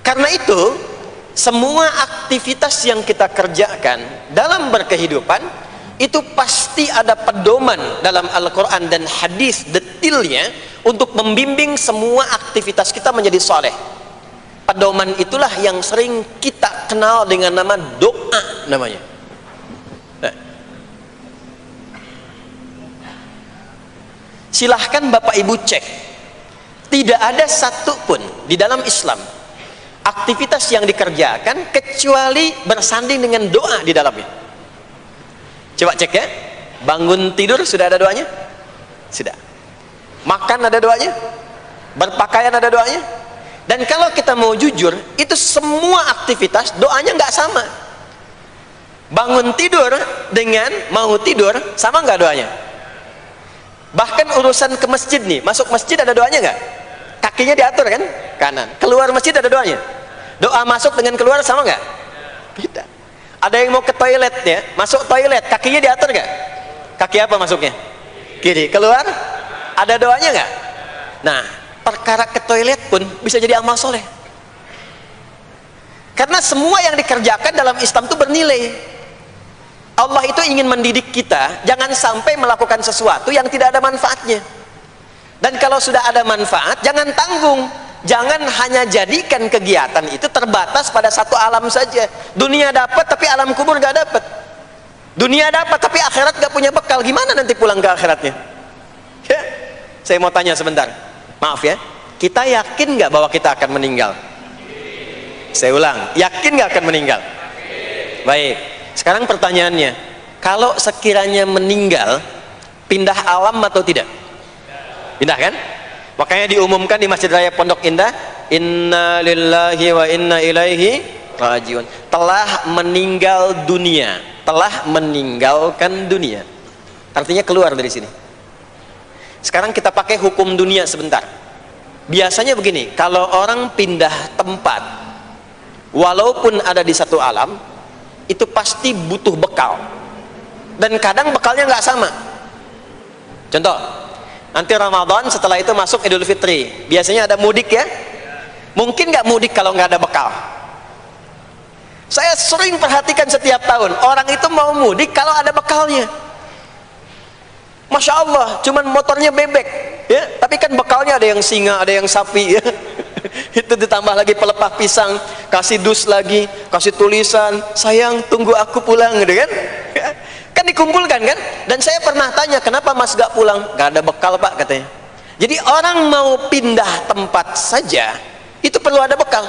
S2: Karena itu semua aktivitas yang kita kerjakan dalam berkehidupan itu pasti ada pedoman dalam Al-Quran dan hadis detailnya untuk membimbing semua aktivitas kita menjadi soleh. Pedoman itulah yang sering kita kenal dengan nama doa namanya. Nah, silahkan Bapak Ibu cek, tidak ada satupun di dalam Islam aktivitas yang dikerjakan kecuali bersanding dengan doa di dalamnya. Coba cek ya, bangun tidur sudah ada doanya? Sudah. Makan ada doanya? Berpakaian ada doanya? Dan kalau kita mau jujur, itu semua aktivitas doanya nggak sama. Bangun tidur dengan mau tidur sama nggak doanya? Bahkan urusan ke masjid nih, masuk masjid ada doanya nggak? Kakinya diatur kan? Kanan. Keluar masjid ada doanya. Doa masuk dengan keluar sama nggak? Beda. Ada yang mau ke toilet ya, masuk toilet, kakinya diatur nggak? Kaki apa masuknya? Kiri. Keluar ada doanya nggak? Nah, perkara ke toilet pun bisa jadi amal soleh. Karena semua yang dikerjakan dalam Islam itu bernilai. Allah itu ingin mendidik kita, jangan sampai melakukan sesuatu yang tidak ada manfaatnya. Dan kalau sudah ada manfaat, jangan tanggung. Jangan hanya jadikan kegiatan itu terbatas pada satu alam saja. Dunia dapat tapi alam kubur gak dapat. Dunia dapat tapi akhirat gak punya bekal. Gimana nanti pulang ke akhiratnya? Ya. Saya mau tanya sebentar, maaf ya, kita yakin nggak bahwa kita akan meninggal? Saya ulang, yakin nggak akan meninggal? Baik, sekarang pertanyaannya, kalau sekiranya meninggal, pindah alam atau tidak? Pindah kan? Makanya diumumkan di Masjid Raya Pondok Indah, inna lillahi wa inna ilaihi rajiun, telah meninggal dunia, telah meninggalkan dunia. Artinya keluar dari sini. Sekarang kita pakai hukum dunia sebentar. Biasanya begini, kalau orang pindah tempat, walaupun ada di satu alam, itu pasti butuh bekal, dan kadang bekalnya nggak sama. Contoh, nanti Ramadan, setelah itu masuk Idul Fitri, biasanya ada mudik ya. Mungkin nggak mudik kalau nggak ada bekal? Saya sering perhatikan setiap tahun, orang itu mau mudik kalau ada bekalnya. Masya Allah, cuman motornya bebek ya, tapi kan bekalnya ada yang singa, ada yang sapi ya. Itu ditambah lagi pelepah pisang, kasih dus lagi, kasih tulisan, sayang tunggu aku pulang gitu kan. Kan dikumpulkan kan. Dan saya pernah tanya, kenapa mas gak pulang? Gak ada bekal pak katanya. Jadi orang mau pindah tempat saja itu perlu ada bekal.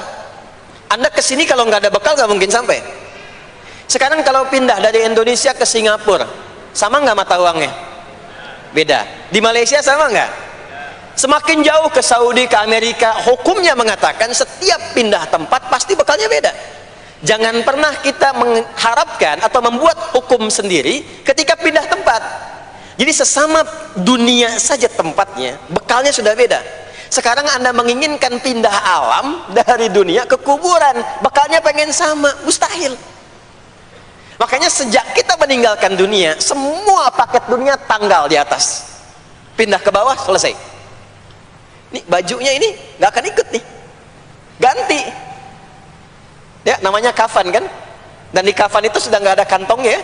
S2: Anda kesini kalau nggak ada bekal nggak mungkin sampai. Sekarang kalau pindah dari Indonesia ke Singapura, sama nggak mata uangnya? Beda. Di Malaysia sama nggak? Semakin jauh ke Saudi, ke Amerika, hukumnya mengatakan setiap pindah tempat pasti bekalnya beda. Jangan pernah kita mengharapkan atau membuat hukum sendiri ketika pindah tempat. Jadi sesama dunia saja tempatnya, bekalnya sudah beda. Sekarang Anda menginginkan pindah alam dari dunia ke kuburan, bekalnya pengen sama, mustahil. Makanya sejak kita meninggalkan dunia, semua paket dunia tanggal di atas, pindah ke bawah, selesai. Nih bajunya ini nggak akan ikut nih, ganti. Ya namanya kafan kan, dan di kafan itu sudah nggak ada kantongnya.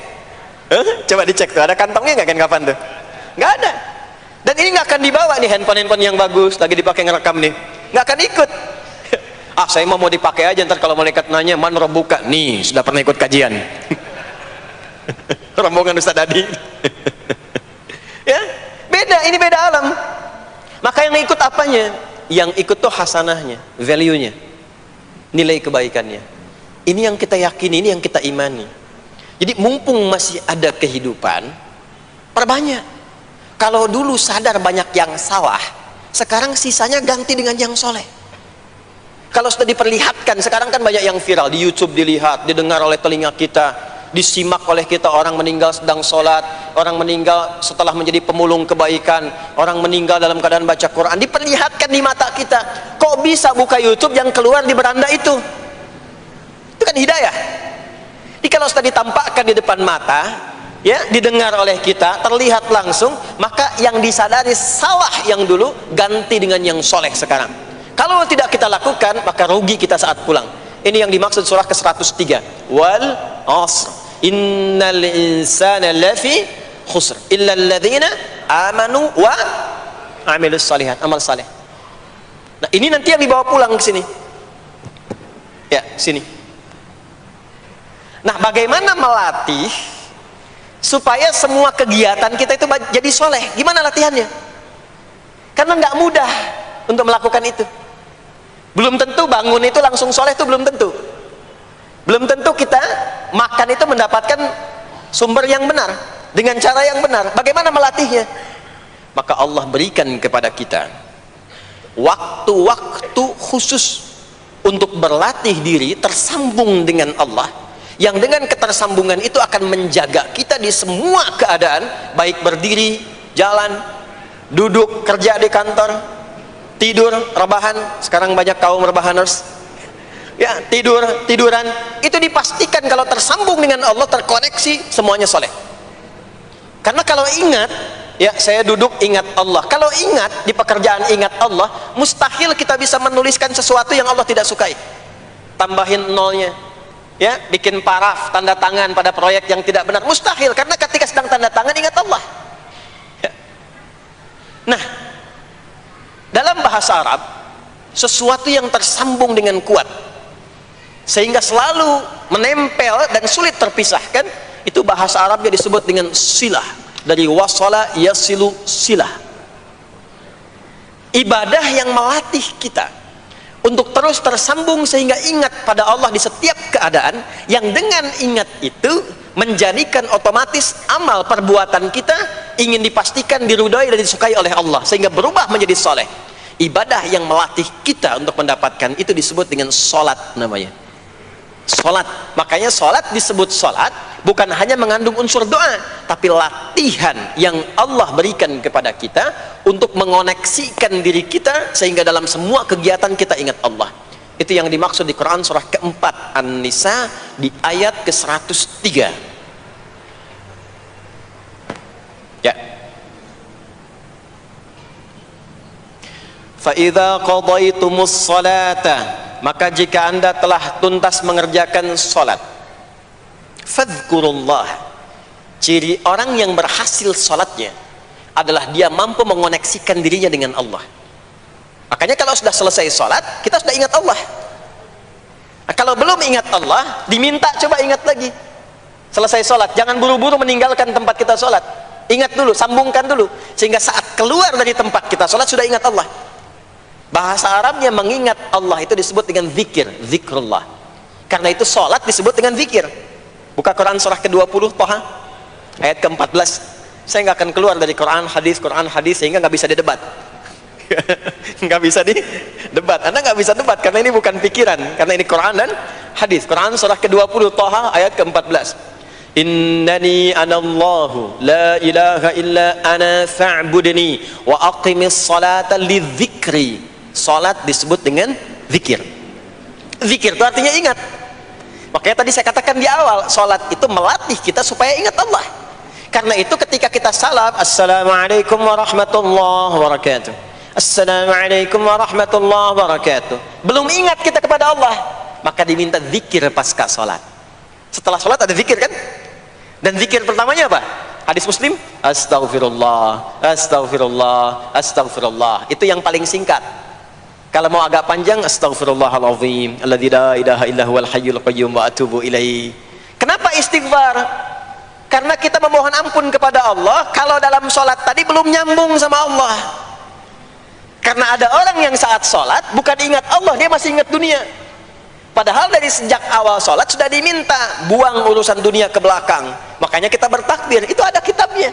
S2: Coba dicek tuh, ada kantongnya nggak kan kafan tuh? Nggak ada. Dan ini nggak akan dibawa nih, handphone yang bagus lagi dipakai ngerekam nih, nggak akan ikut. Ah saya mau dipakai aja, ntar kalau malaikat nanya mana buka, nih sudah pernah ikut kajian. Rombongan Ustaz Adi. Ya beda, ini beda alam. Maka yang ikut apanya? Yang ikut tuh hasanahnya, value-nya, nilai kebaikannya. Ini yang kita yakini, ini yang kita imani. Jadi mumpung masih ada kehidupan, perbanyak. Kalau dulu sadar banyak yang salah, sekarang sisanya ganti dengan yang soleh. Kalau sudah diperlihatkan, sekarang kan banyak yang viral di YouTube, dilihat, didengar oleh telinga kita, disimak oleh kita, orang meninggal sedang sholat, orang meninggal setelah menjadi pemulung kebaikan, orang meninggal dalam keadaan baca Quran, diperlihatkan di mata kita. Kok bisa buka YouTube yang keluar di beranda itu? Itu kan hidayah. Jadi kalau sudah ditampakkan di depan mata, ya, didengar oleh kita, terlihat langsung, maka yang disadari salah yang dulu ganti dengan yang soleh sekarang. Kalau tidak kita lakukan, maka rugi kita saat pulang. Ini yang dimaksud surah ke-103, wal asr innal insana lafi khusr illa alladhina amanu wa amilus salihat, amal saleh. Nah ini nanti yang dibawa pulang ke sini ya, sini. Nah bagaimana melatih supaya semua kegiatan kita itu jadi soleh? Gimana latihannya? Karena nggak mudah untuk melakukan itu. Belum tentu bangun itu langsung soleh, itu belum tentu. Belum tentu kita makan itu mendapatkan sumber yang benar, dengan cara yang benar. Bagaimana melatihnya? Maka Allah berikan kepada kita waktu-waktu khusus untuk berlatih diri tersambung dengan Allah, yang dengan ketersambungan itu akan menjaga kita di semua keadaan, baik berdiri, jalan, duduk, kerja di kantor, tidur, rebahan. Sekarang banyak kaum rebahaners ya, tiduran, itu dipastikan kalau tersambung dengan Allah, terkoneksi, semuanya soleh. Karena kalau ingat, ya saya duduk ingat Allah, kalau ingat di pekerjaan ingat Allah, mustahil kita bisa menuliskan sesuatu yang Allah tidak sukai. Tambahin nolnya, ya, bikin paraf, tanda tangan pada proyek yang tidak benar, mustahil. Karena ketika sedang tanda tangan ingat Allah ya. Nah dalam bahasa Arab, sesuatu yang tersambung dengan kuat sehingga selalu menempel dan sulit terpisahkan, itu bahasa Arabnya disebut dengan silah. Dari wasala yasilu silah. Ibadah yang melatih kita untuk terus tersambung sehingga ingat pada Allah di setiap keadaan, yang dengan ingat itu menjadikan otomatis amal perbuatan kita ingin dipastikan diridhai dan disukai oleh Allah sehingga berubah menjadi soleh. Ibadah yang melatih kita untuk mendapatkan itu disebut dengan sholat namanya. Sholat. Makanya sholat disebut sholat bukan hanya mengandung unsur doa, tapi latihan yang Allah berikan kepada kita untuk mengoneksikan diri kita sehingga dalam semua kegiatan kita ingat Allah. Itu yang dimaksud di Quran surah keempat An-Nisa di ayat ke-103. Ya. Fa idza qadaitumus salata, maka jika Anda telah tuntas mengerjakan salat, fadhkurullah. Ciri orang yang berhasil salatnya adalah dia mampu mengoneksikan dirinya dengan Allah. Makanya kalau sudah selesai salat, kita sudah ingat Allah. Nah, kalau belum ingat Allah, diminta coba ingat lagi. Selesai salat, jangan buru-buru meninggalkan tempat kita salat. Ingat dulu, sambungkan dulu, sehingga saat keluar dari tempat kita salat sudah ingat Allah. Bahasa Arabnya mengingat Allah itu disebut dengan zikir, zikrullah. Karena itu salat disebut dengan zikir. Buka Quran surah ke-20 Thaha ayat ke-14. Saya nggak akan keluar dari Quran hadis sehingga nggak bisa didebat. Nggak bisa didebat. Anda nggak bisa debat karena ini bukan pikiran, karena ini Quran dan hadis. Quran surah ke-20 Thaha ayat ke-14. Innani anallahu la ilaha illa ana fa'budni wa aqimis salata lidzikri. Salat disebut dengan zikir. Zikir itu artinya ingat. Makanya tadi saya katakan di awal, salat itu melatih kita supaya ingat Allah. Karena itu ketika kita salam, assalamualaikum warahmatullahi wabarakatuh, assalamualaikum warahmatullahi wabarakatuh, belum ingat kita kepada Allah, maka diminta zikir pasca salat. Setelah salat ada zikir kan? Dan zikir pertamanya apa? Hadis Muslim, astaghfirullah, astaghfirullah, astaghfirullah. Itu yang paling singkat. Kalau mau agak panjang, astaghfirullahalazim alladzi la ilaha illa huwal hayyul qayyum wa atubu ilaihi. Kenapa istighfar? Karena kita memohon ampun kepada Allah kalau dalam sholat tadi belum nyambung sama Allah. Karena ada orang yang saat sholat bukan ingat Allah, dia masih ingat dunia. Padahal dari sejak awal sholat sudah diminta buang urusan dunia ke belakang. Makanya kita bertakbir, itu ada kitabnya.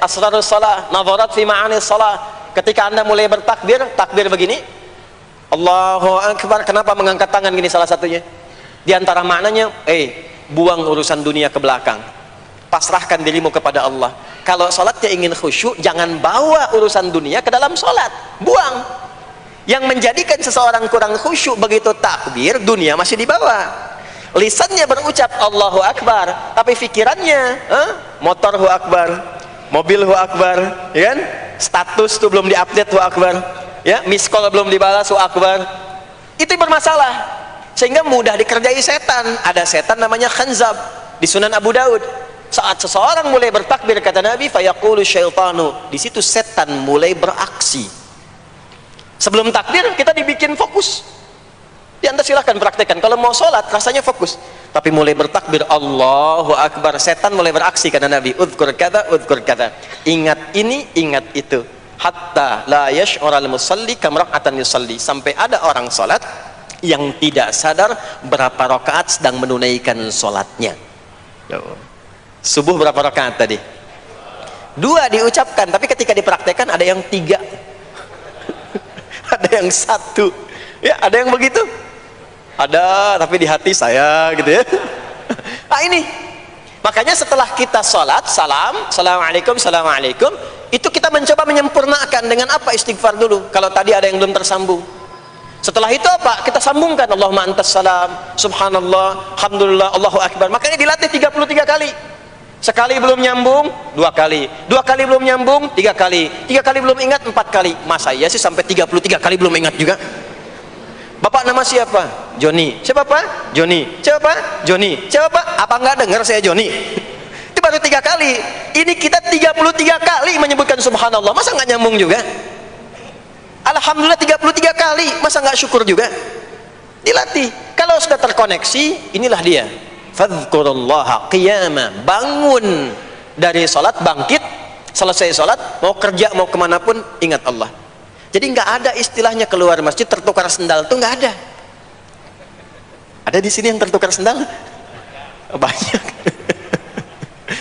S2: Asrarus shalah, nadharat fi ma'anis shalah. Ketika Anda mulai bertakbir, takbir begini, Allahu Akbar. Kenapa mengangkat tangan gini salah satunya? Di antara maknanya, buang urusan dunia ke belakang. Pasrahkan dirimu kepada Allah. Kalau sholatnya ingin khusyuk, jangan bawa urusan dunia ke dalam sholat. Buang. Yang menjadikan seseorang kurang khusyuk begitu takbir, dunia masih dibawa. Lisannya berucap Allahu Akbar, tapi pikirannya motor hu akbar, mobil hu akbar, ya kan? Status tuh belum diupdate hu akbar, ya, miss call belum dibalas hu akbar. Itu bermasalah, sehingga mudah dikerjai setan. Ada setan namanya khanzab di Sunan Abu Daud. Saat seseorang mulai bertakbir, kata Nabi, fayaqulu syaitanu, di situ setan mulai beraksi. Sebelum takbir kita dibikin fokus. Ya, Anda silahkan praktekkan. Kalau mau sholat rasanya fokus, tapi mulai bertakbir Allahu Akbar, setan mulai beraksi, kata Nabi, udhkur kata, ingat ini, ingat itu, hatta la yash'ural musalli kamra'atan yusalli, sampai ada orang sholat yang tidak sadar berapa rakaat sedang menunaikan sholatnya. Subuh berapa rakaat tadi? 2 diucapkan, tapi ketika dipraktekkan ada yang 3, ada yang 1, ya, ada yang begitu. Ada, tapi di hati saya gitu ya. Nah ini, makanya setelah kita sholat, salam, assalamualaikum, assalamualaikum, itu kita mencoba menyempurnakan dengan apa? Istighfar dulu. Kalau tadi ada yang belum tersambung, setelah itu apa? Kita sambungkan, Allahumma antas salam, subhanallah, alhamdulillah, Allahu Akbar. Makanya dilatih 33 kali. Sekali belum nyambung, 2 kali, 2 kali belum nyambung, 3 kali, 3 kali belum ingat, 4 kali. Masa iya sih sampai 33 kali belum ingat juga? Bapak nama siapa? Joni. Siapa Pak? Joni. Siapa Pak? Joni. Siapa Pak? Apa enggak dengar saya Joni? Itu baru 3 kali. Ini kita 33 kali menyebutkan subhanallah. Masa enggak nyambung juga? Alhamdulillah 33 kali. Masa enggak syukur juga? Dilatih. Kalau sudah terkoneksi, inilah dia. Fadhkurullaha qiyama. Bangun dari sholat, bangkit, selesai sholat, mau kerja, mau kemanapun, ingat Allah. Jadi nggak ada istilahnya keluar masjid tertukar sendal, tuh nggak ada. Ada di sini yang tertukar sendal? Banyak.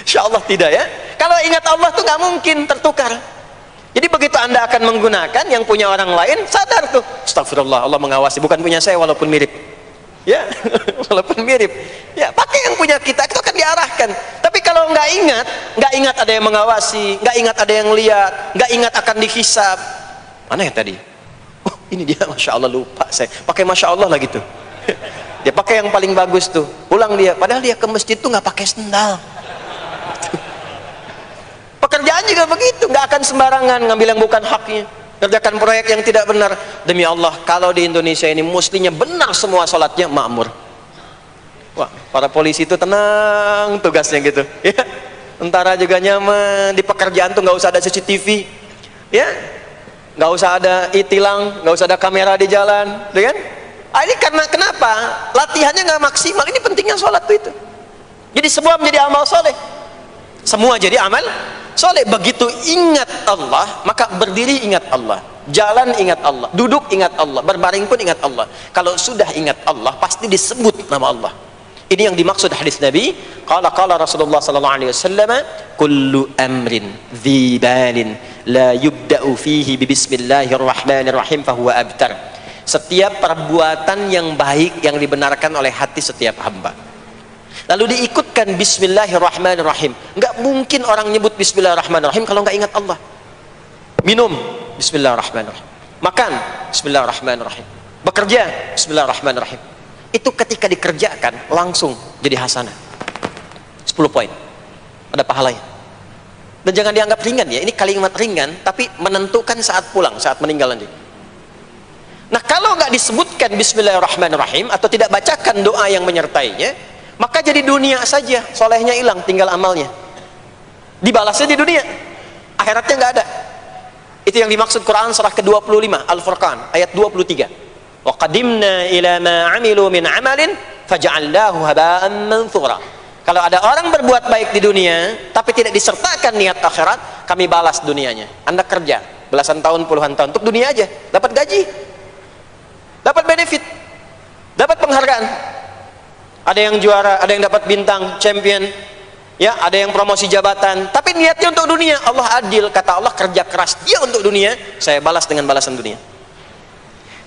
S2: Insya Allah tidak ya. Kalau ingat Allah tuh nggak mungkin tertukar. Jadi begitu Anda akan menggunakan yang punya orang lain, sadar tuh, astagfirullah, Allah mengawasi, bukan punya saya walaupun mirip. Ya, walaupun mirip. Ya, pakai yang punya kita, itu akan diarahkan. Tapi kalau nggak ingat ada yang mengawasi, nggak ingat ada yang lihat, nggak ingat akan dihisab. Mana yang tadi? Oh, ini dia, masya Allah, lupa saya. Pakai masya Allah lah gitu. Dia pakai yang paling bagus tuh. Pulang dia, padahal dia ke masjid tuh nggak pakai sendal. Pekerjaan juga begitu, nggak akan sembarangan ngambil yang bukan haknya, kerjakan proyek yang tidak benar. Demi Allah, kalau di Indonesia ini muslinya benar semua sholatnya, makmur. Wah, para polisi itu tenang tugasnya gitu, ya. Tentara juga nyaman, di pekerjaan tuh nggak usah ada CCTV, ya, nggak usah ada e-tilang, nggak usah ada kamera di jalan, tuh kan? Ini karena kenapa? Latihannya nggak maksimal. Ini pentingnya sholat tuh itu. Jadi semua menjadi amal soleh. Semua jadi amal soleh. Begitu ingat Allah, maka berdiri ingat Allah, jalan ingat Allah, duduk ingat Allah, berbaring pun ingat Allah. Kalau sudah ingat Allah, pasti disebut nama Allah. Ini yang dimaksud hadis Nabi. Qala Rasulullah sallallahu alaihi wasallam, kullu amrin dhi balin la yubda'u fihi bi bismillahirrahmanirrahim fahuwa abtar. Setiap perbuatan yang baik yang dibenarkan oleh hati setiap hamba, lalu diikutkan bismillahirrahmanirrahim. Nggak mungkin orang nyebut bismillahirrahmanirrahim kalau nggak ingat Allah. Minum, bismillahirrahmanirrahim. Makan, bismillahirrahmanirrahim. Bekerja, bismillahirrahmanirrahim. Itu ketika dikerjakan langsung jadi hasanah. 10 poin. Ada pahalanya. Dan jangan dianggap ringan ya. Ini kalimat ringan tapi menentukan saat pulang, saat meninggal nanti. Nah, kalau nggak disebutkan bismillahirrahmanirrahim atau tidak bacakan doa yang menyertainya, maka jadi dunia saja, solehnya hilang, tinggal amalnya. Dibalasnya di dunia, akhiratnya nggak ada. Itu yang dimaksud Quran surah ke-25 Al-Furqan ayat 23. Wa qadimna ila ma 'amilu min 'amalin faj'alnahu haba'an manthura. Kalau ada orang berbuat baik di dunia tapi tidak disertakan niat akhirat, kami balas dunianya. Anda kerja belasan tahun, puluhan tahun untuk dunia aja, dapat gaji, dapat benefit, dapat penghargaan. Ada yang juara, ada yang dapat bintang, champion, ya, ada yang promosi jabatan, tapi niatnya untuk dunia. Allah adil, kata Allah, kerja keras dia untuk dunia, saya balas dengan balasan dunia.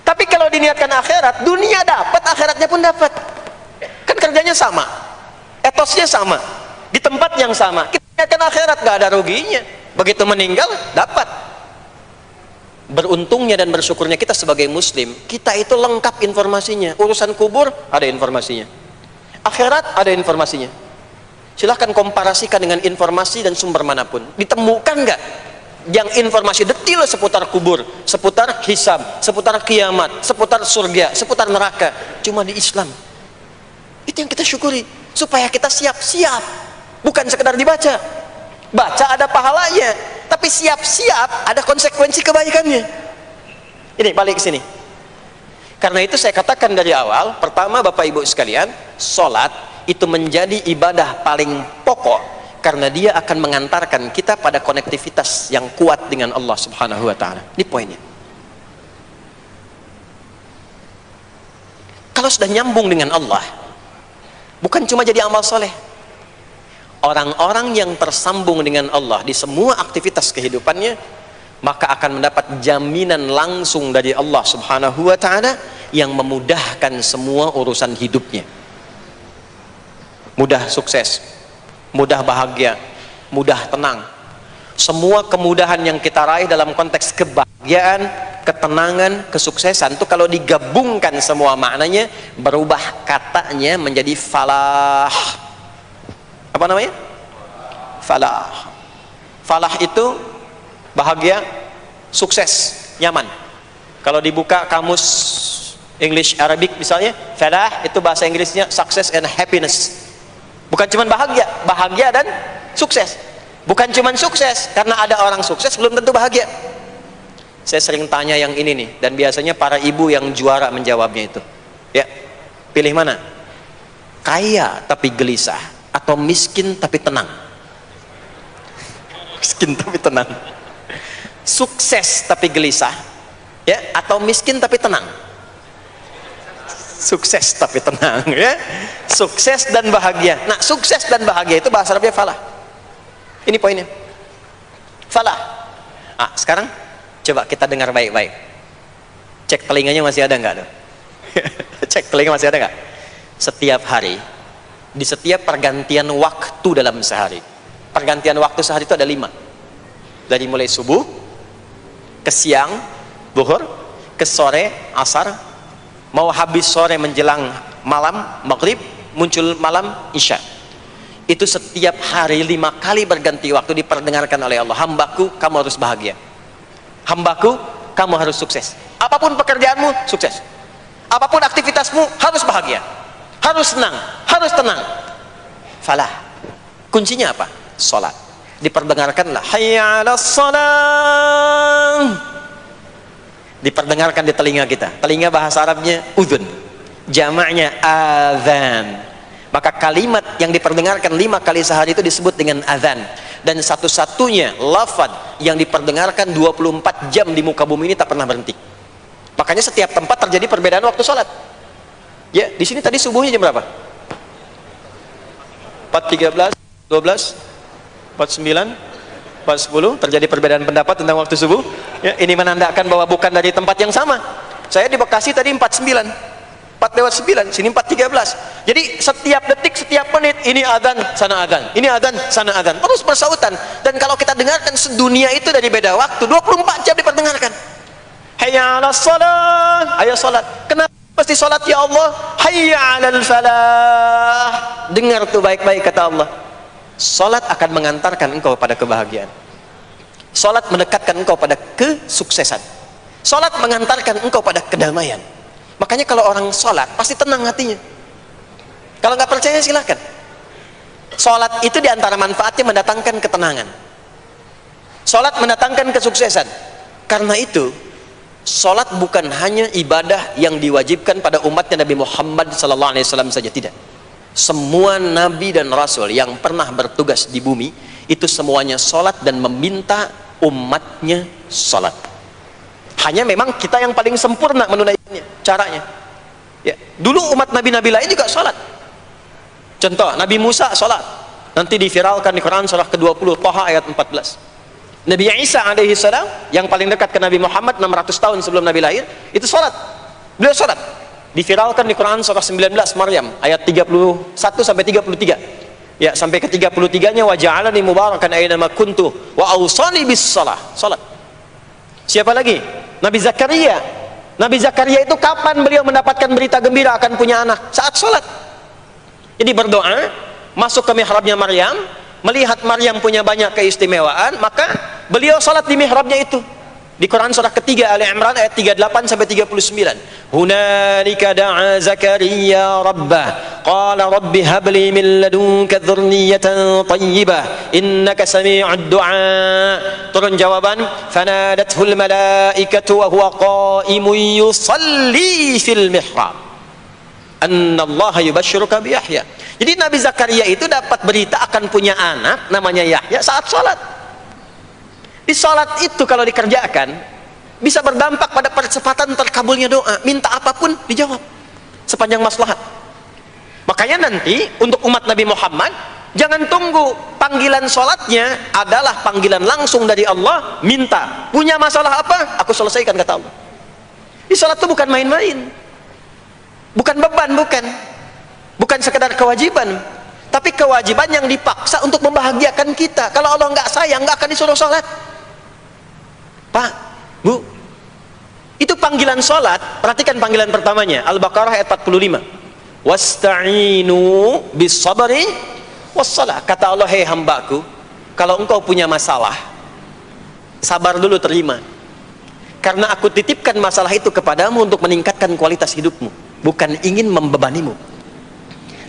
S2: Tapi kalau diniatkan akhirat, dunia dapat, akhiratnya pun dapat. Kan kerjanya sama, etosnya sama, di tempat yang sama. Kita niatkan akhirat, gak ada ruginya. Begitu meninggal, dapat. Beruntungnya dan bersyukurnya kita sebagai muslim, kita itu lengkap informasinya. Urusan kubur ada informasinya, akhirat ada informasinya. Silahkan komparasikan dengan informasi dan sumber manapun. Ditemukan nggak yang informasi detail seputar kubur, seputar hisab, seputar kiamat, seputar surga, seputar neraka? Cuma di Islam. Itu yang kita syukuri, supaya kita siap-siap, bukan sekedar dibaca. Baca ada pahalanya, tapi siap-siap ada konsekuensi kebaikannya. Ini balik ke sini. Karena itu saya katakan dari awal, pertama Bapak Ibu sekalian, sholat itu menjadi ibadah paling pokok karena dia akan mengantarkan kita pada konektivitas yang kuat dengan Allah Subhanahu wa taala. Ini poinnya. Kalau sudah nyambung dengan Allah, bukan cuma jadi amal soleh. Orang-orang yang tersambung dengan Allah di semua aktivitas kehidupannya, maka akan mendapat jaminan langsung dari Allah Subhanahu wa ta'ala yang memudahkan semua urusan hidupnya. Mudah sukses, mudah bahagia, mudah tenang. Semua kemudahan yang kita raih dalam konteks kebahagiaan, ketenangan, kesuksesan itu kalau digabungkan semua maknanya, berubah katanya menjadi falah. Apa namanya? Falah. Falah itu bahagia, sukses, nyaman. Kalau dibuka kamus English Arabic misalnya, falah itu bahasa Inggrisnya success and happiness. Bukan cuma bahagia, bahagia dan sukses. Bukan cuma sukses, karena ada orang sukses belum tentu bahagia. Saya sering tanya yang ini nih, dan biasanya para ibu yang juara menjawabnya itu. Ya, pilih mana? Kaya tapi gelisah, atau miskin tapi tenang? Miskin tapi tenang. Sukses tapi gelisah, Ya, atau miskin tapi tenang. Sukses tapi tenang, ya. Sukses dan bahagia. Nah, sukses dan bahagia itu bahasa Arabnya falah. Ini poinnya. Falah. Ah, sekarang coba kita dengar baik-baik. Cek telinganya masih ada nggak tuh? Cek telinga masih ada nggak? Setiap hari, di setiap pergantian waktu dalam sehari, pergantian waktu sehari itu ada 5. Dari mulai subuh ke siang, zuhur, ke sore, asar, mau habis sore menjelang malam, maghrib, muncul malam, isya. Itu setiap hari 5 kali berganti waktu diperdengarkan oleh Allah. Hambaku, kamu harus bahagia. Hambaku, kamu harus sukses. Apapun pekerjaanmu, sukses. Apapun aktivitasmu, harus bahagia, harus senang, harus tenang. Falah. Kuncinya apa? Salat. Diperdengarkanlah hayya 'alas shalah. Diperdengarkan di telinga kita. Telinga bahasa Arabnya udhun, jamaknya adzan. Maka kalimat yang diperdengarkan 5 kali sehari itu disebut dengan adzan. Dan satu-satunya lafaz yang diperdengarkan 24 jam di muka bumi ini tak pernah berhenti. Makanya setiap tempat terjadi perbedaan waktu sholat. Ya, di sini tadi subuhnya jam berapa? 4.13, 12, 49, 4.10. Terjadi perbedaan pendapat tentang waktu subuh. Ya, ini menandakan bahwa bukan dari tempat yang sama. Saya di Bekasi tadi 49, 4:09, sini 4.13. Jadi setiap detik, setiap menit, ini adzan, sana adzan, ini adzan, sana adzan, terus bersautan. Dan kalau kita dengarkan sedunia itu dari beda waktu, 24 jam diperdengarkan. Hayya 'alas shalah, ayo salat. Kenapa pasti salat ya Allah? Hayya 'alal falah. Dengar tuh baik-baik kata Allah. Salat akan mengantarkan engkau pada kebahagiaan. Salat mendekatkan engkau pada kesuksesan. Salat mengantarkan engkau pada kedamaian. Makanya kalau orang salat pasti tenang hatinya. Kalau nggak percaya silakan. Salat itu diantara manfaatnya mendatangkan ketenangan. Salat mendatangkan kesuksesan. Karena itu salat bukan hanya ibadah yang diwajibkan pada umatnya Nabi Muhammad SAW saja, tidak. Semua nabi dan rasul yang pernah bertugas di bumi itu semuanya salat dan meminta umatnya salat. Hanya memang kita yang paling sempurna menunaikannya, caranya. Ya, dulu umat nabi-nabi lain juga salat. Contoh, Nabi Musa salat. Nanti diviralkan di Quran surah ke-20 Thaha ayat 14. Nabi Isa alaihi salam yang paling dekat ke Nabi Muhammad 600 tahun sebelum Nabi lahir, itu salat. Beliau salat. Diviralkan di Quran surah 19 Maryam ayat 31 sampai 33. Ya, sampai ke 33-nya wa ja'alani mubarakan aina ma kuntu wa awsani bis shalah. Salat. Siapa lagi? Nabi Zakaria. Nabi Zakaria itu kapan beliau mendapatkan berita gembira akan punya anak? Saat salat. Jadi berdoa, masuk ke mihrabnya Maryam, melihat Maryam punya banyak keistimewaan, maka beliau salat di mihrabnya itu. Di Quran surah ketiga Ali Imran ayat 38 sampai 39. Hunalika da'a Zakaria rabbah qala rabbi habli min ladunka dzurriyyatan thayyibah innaka sami'ud du'a. Turun jawaban, fanadathul malaikatu wa huwa qa'imun yusalli fil mihrab annallaha yubashshiruka bi Yahya. Jadi Nabi Zakaria itu dapat berita akan punya anak namanya Yahya saat salat. Di salat itu kalau dikerjakan bisa berdampak pada percepatan terkabulnya doa. Minta apapun dijawab sepanjang maslahat. Makanya nanti untuk umat Nabi Muhammad jangan tunggu, panggilan salatnya adalah panggilan langsung dari Allah. Minta, punya masalah apa? Aku selesaikan kata Allah. Di salat itu bukan main-main, bukan beban, bukan sekedar kewajiban, tapi kewajiban yang dipaksa untuk membahagiakan kita. Kalau Allah nggak sayang, nggak akan disuruh sholat. Pak, Bu, itu panggilan sholat. Perhatikan panggilan pertamanya, Al-Baqarah ayat 45. Wasta'inu bis sabri wassalah. Kata Allah, hei hambaku, kalau engkau punya masalah, sabar dulu, terima. Karena aku titipkan masalah itu kepadamu untuk meningkatkan kualitas hidupmu, bukan ingin membebanimu.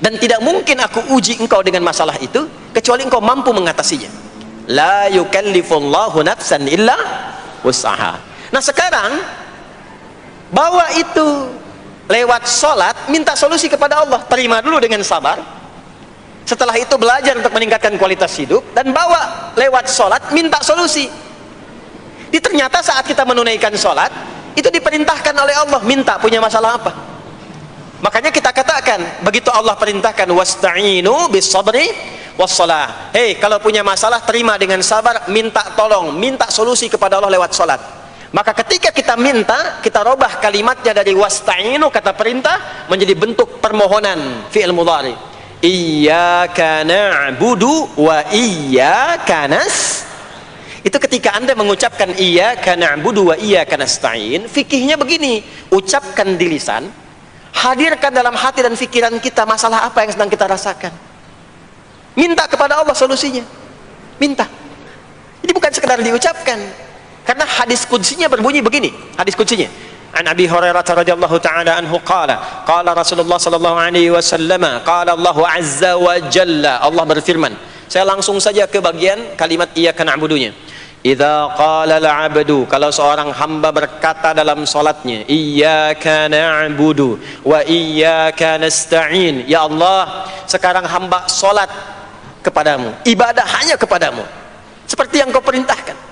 S2: Dan tidak mungkin aku uji engkau dengan masalah itu kecuali engkau mampu mengatasinya. La yukallifullahu nafsan illa wus'aha. Nah sekarang bawa itu lewat sholat, minta solusi kepada Allah, terima dulu dengan sabar. Setelah itu belajar untuk meningkatkan kualitas hidup, dan bawa lewat sholat, minta solusi. Ternyata saat kita menunaikan sholat, Itu diperintahkan oleh Allah. Minta, punya masalah apa? Makanya kita katakan, begitu Allah perintahkan wasta'inu bis sabri wassalah. Hei, kalau punya masalah terima dengan sabar, minta tolong, minta solusi kepada Allah lewat salat. Maka ketika kita minta, kita robah kalimatnya dari wasta'inu, kata perintah, menjadi bentuk permohonan, fi'il mudhari. Iyyaka na'budu wa iyyaka nasta'in. Itu ketika Anda mengucapkan iyyaka na'budu wa iyyaka nasta'in, fikihnya begini, ucapkan di lisan, hadirkan dalam hati dan pikiran kita masalah apa yang sedang kita rasakan. Minta kepada Allah solusinya. Minta. Ini bukan sekedar diucapkan. Karena hadis qudsinya berbunyi begini, hadis qudsinya. An Abi Hurairah radhiyallahu ta'ala anhu qala, qala Rasulullah sallallahu alaihi wasallam, qala Allah azza wa jalla, Allah berfirman. Saya langsung saja ke bagian kalimat iyyaka na'budunya. Idza qala al-'abdu, kalau seorang hamba berkata dalam salatnya, iyyaka na'budu wa iyyaka nasta'in, ya Allah, sekarang hamba salat kepadamu, ibadah hanya kepadamu, seperti yang kau perintahkan.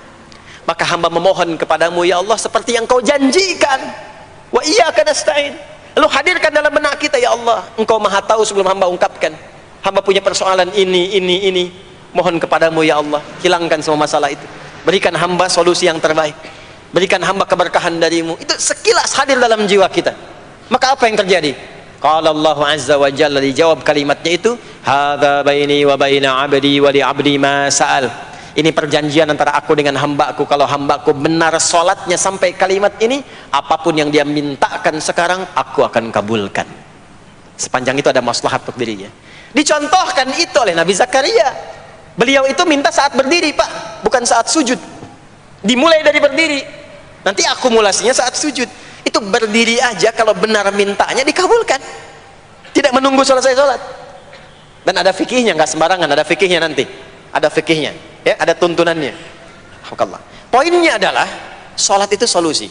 S2: Maka hamba memohon kepadamu, ya Allah, seperti yang kau janjikan. Wa iyyaka nasta'in. Lalu hadirkan dalam benak kita, ya Allah, engkau maha tahu sebelum hamba ungkapkan. Hamba punya persoalan ini. Mohon kepadamu, ya Allah, hilangkan semua masalah itu. Berikan hamba solusi yang terbaik. Berikan hamba keberkahan darimu. Itu sekilas hadir dalam jiwa kita. Maka apa yang terjadi? Qala Allah azza wa jalla, dijawab kalimatnya itu, hadza baini wa baina 'abdi wa li 'abdi ma sa'al. Ini perjanjian antara aku dengan hambaku. Kalau hambaku benar salatnya sampai kalimat ini, apapun yang dia mintakan sekarang, aku akan kabulkan. Sepanjang itu ada maslahat untuk dirinya. Dicontohkan itu oleh Nabi Zakaria. Beliau itu minta saat berdiri, Pak, bukan saat sujud. Dimulai dari berdiri, nanti akumulasinya saat sujud. Itu berdiri aja, kalau benar mintanya dikabulkan, tidak menunggu selesai sholat. Dan ada fikihnya, nggak sembarangan, ada fikihnya nanti, ada fikihnya, ya, ada tuntunannya. Poinnya adalah sholat itu solusi.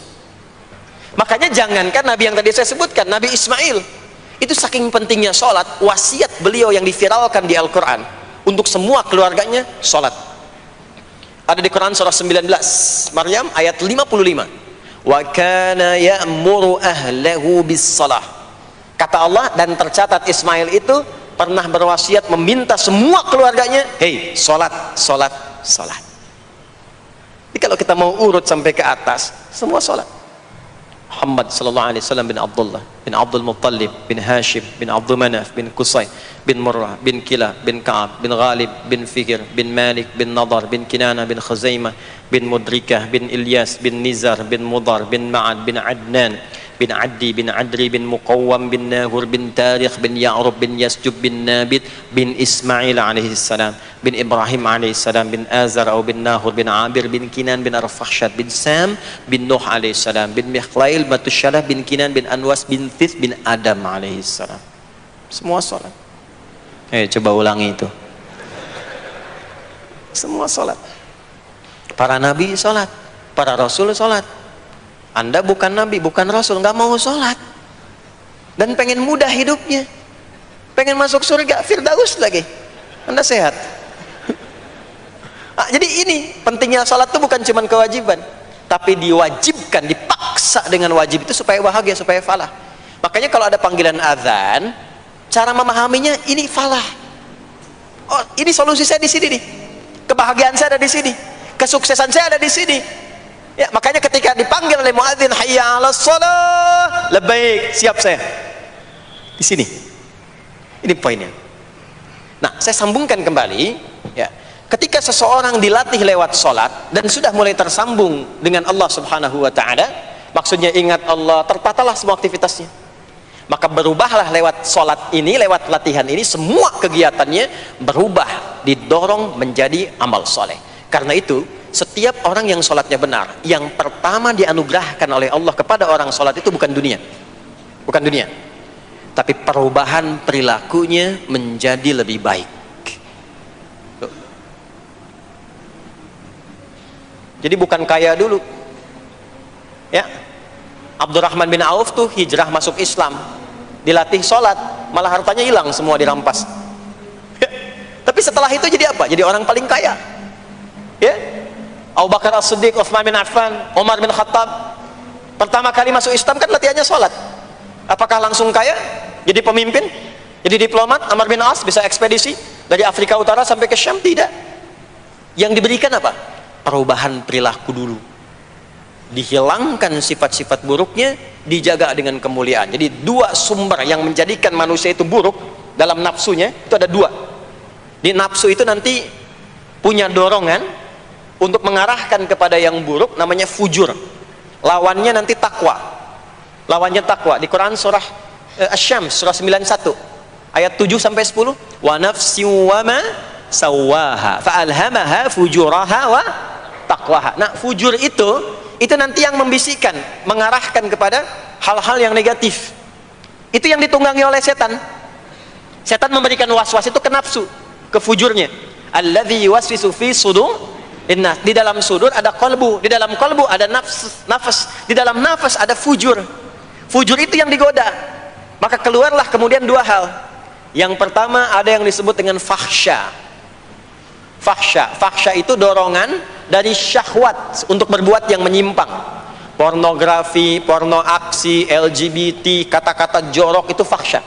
S2: Makanya jangankan Nabi yang tadi saya sebutkan, Nabi Ismail itu saking pentingnya sholat, wasiat beliau yang diviralkan di Al-Quran untuk semua keluarganya, sholat. Ada di Quran surah 19 Maryam ayat 55, wa kana ya'muru ahlahu bis salah. Kata Allah, dan tercatat Ismail itu pernah berwasiat meminta semua keluarganya, hei, sholat, sholat, sholat. Jadi kalau kita mau urut sampai ke atas, semua sholat. Muhammad sallallahu alaihi wasallam bin Abdullah bin Abdul Muttalib bin Hashim bin Abdul Manaf bin Qusay bin Murrah bin Kilab bin Ka'ab bin Ghalib bin Fikir bin Malik bin Nadar bin Kinana bin Khuzaimah bin Mudrikah bin Ilyas bin Nizar bin Mudar bin Ma'ad bin Adnan bin Addi bin Adri bin Muqawwam bin Nahur bin Tarikh bin Ya'rub bin Yasjub bin Nabit bin Ismail alaihi salam bin Ibrahim alaihi salam bin Azar atau bin Nahur bin Abir bin Kinan bin Arfakhshad bin Sam bin Nuh alaihi salam bin Mikhlail Matusyalah bin Kinan bin Anwas bin Thith bin Adam alaihi salam. Semua salat. Coba ulangi itu. Semua salat. Para nabi salat, para rasul salat. Anda bukan nabi, bukan rasul, nggak mau sholat dan pengen mudah hidupnya, pengen masuk surga Firdaus lagi, Anda sehat. Jadi ini pentingnya sholat itu bukan cuma kewajiban, tapi diwajibkan, dipaksa dengan wajib itu supaya bahagia, supaya falah. Makanya kalau ada panggilan azan, cara memahaminya ini falah. Oh, ini solusi saya di sini nih, kebahagiaan saya ada di sini, kesuksesan saya ada di sini. Ya, makanya ketika dipanggil oleh muadzin, hayya 'alas shalah, labbaik, siap saya. Di sini. Ini poinnya. Nah, saya sambungkan kembali, ya. Ketika seseorang dilatih lewat salat dan sudah mulai tersambung dengan Allah Subhanahu wa taala, maksudnya ingat Allah, tertatalah semua aktivitasnya. Maka berubahlah lewat salat ini, lewat latihan ini, semua kegiatannya berubah, didorong menjadi amal soleh. Karena itu, setiap orang yang sholatnya benar, yang pertama dianugerahkan oleh Allah kepada orang sholat itu bukan dunia, tapi perubahan perilakunya menjadi lebih baik. Jadi bukan kaya dulu, ya. Abdurrahman bin Auf tuh hijrah masuk Islam, dilatih sholat, malah hartanya hilang semua, dirampas. Tapi setelah itu jadi apa? Jadi orang paling kaya, ya. Abu Bakar As-Siddiq, Utsman bin Affan, Umar bin Khattab, Pertama kali masuk Islam kan latihannya sholat. Apakah langsung kaya, jadi pemimpin, jadi diplomat? Amr bin As bisa ekspedisi dari Afrika Utara sampai ke Syam? Tidak. Yang diberikan apa? Perubahan perilaku dulu, dihilangkan sifat-sifat buruknya, dijaga dengan kemuliaan. Jadi dua sumber yang menjadikan manusia itu buruk dalam nafsunya itu ada dua. Di nafsu itu nanti punya dorongan untuk mengarahkan kepada yang buruk, namanya fujur. Lawannya nanti takwa. Lawannya takwa. Di Quran surah Asy-Syams surah 91 ayat 7 sampai 10, wa nafsi wa ma sawaha fa'alhamaha fujuraha wa taqwaha. Nah, fujur itu nanti yang membisikkan, mengarahkan kepada hal-hal yang negatif. Itu yang ditunggangi oleh setan. Setan memberikan was-was itu ke nafsu, ke fujurnya. Alladzi yuwaswisu fi sudur. Di dalam sudur ada qalbu, di dalam qalbu ada nafas, di dalam nafas ada fujur. Fujur itu yang digoda. Maka keluarlah kemudian dua hal. Yang pertama ada yang disebut dengan fahsya. Fahsya itu dorongan dari syahwat untuk berbuat yang menyimpang. Pornografi, porno aksi, LGBT, kata-kata jorok, itu fahsya.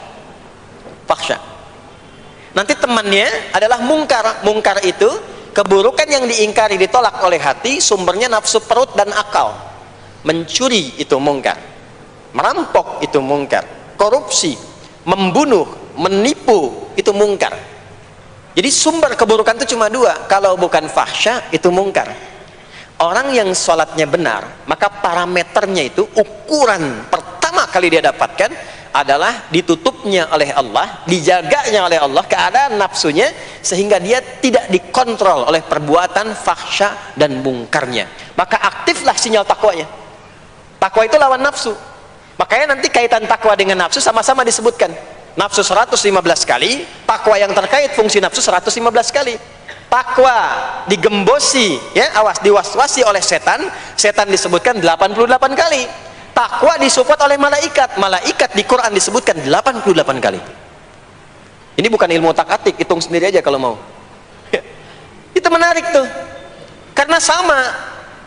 S2: Nanti temannya adalah mungkar. Mungkar itu keburukan yang diingkari, ditolak oleh hati, sumbernya nafsu perut dan akal. Mencuri itu mungkar, merampok itu mungkar, korupsi, membunuh, menipu itu mungkar. Jadi sumber keburukan itu cuma dua. Kalau bukan fahsya itu mungkar. Orang yang sholatnya benar, maka parameternya itu, ukuran pertama kali dia dapatkan adalah ditutupnya oleh Allah, dijaganya oleh Allah keadaan nafsunya, sehingga dia tidak dikontrol oleh perbuatan fahsya dan mungkarnya. Maka aktiflah sinyal takwanya. Takwa itu lawan nafsu. Makanya nanti kaitan takwa dengan nafsu sama-sama disebutkan. Nafsu 115 kali, takwa yang terkait fungsi nafsu 115 kali. Takwa digembosi, ya, awas, diwaswasi oleh setan, setan disebutkan 88 kali. Takwa disupport oleh malaikat. Malaikat di Quran disebutkan 88 kali. Ini bukan ilmu tak-atik, hitung sendiri aja kalau mau. Itu menarik tuh. Karena sama,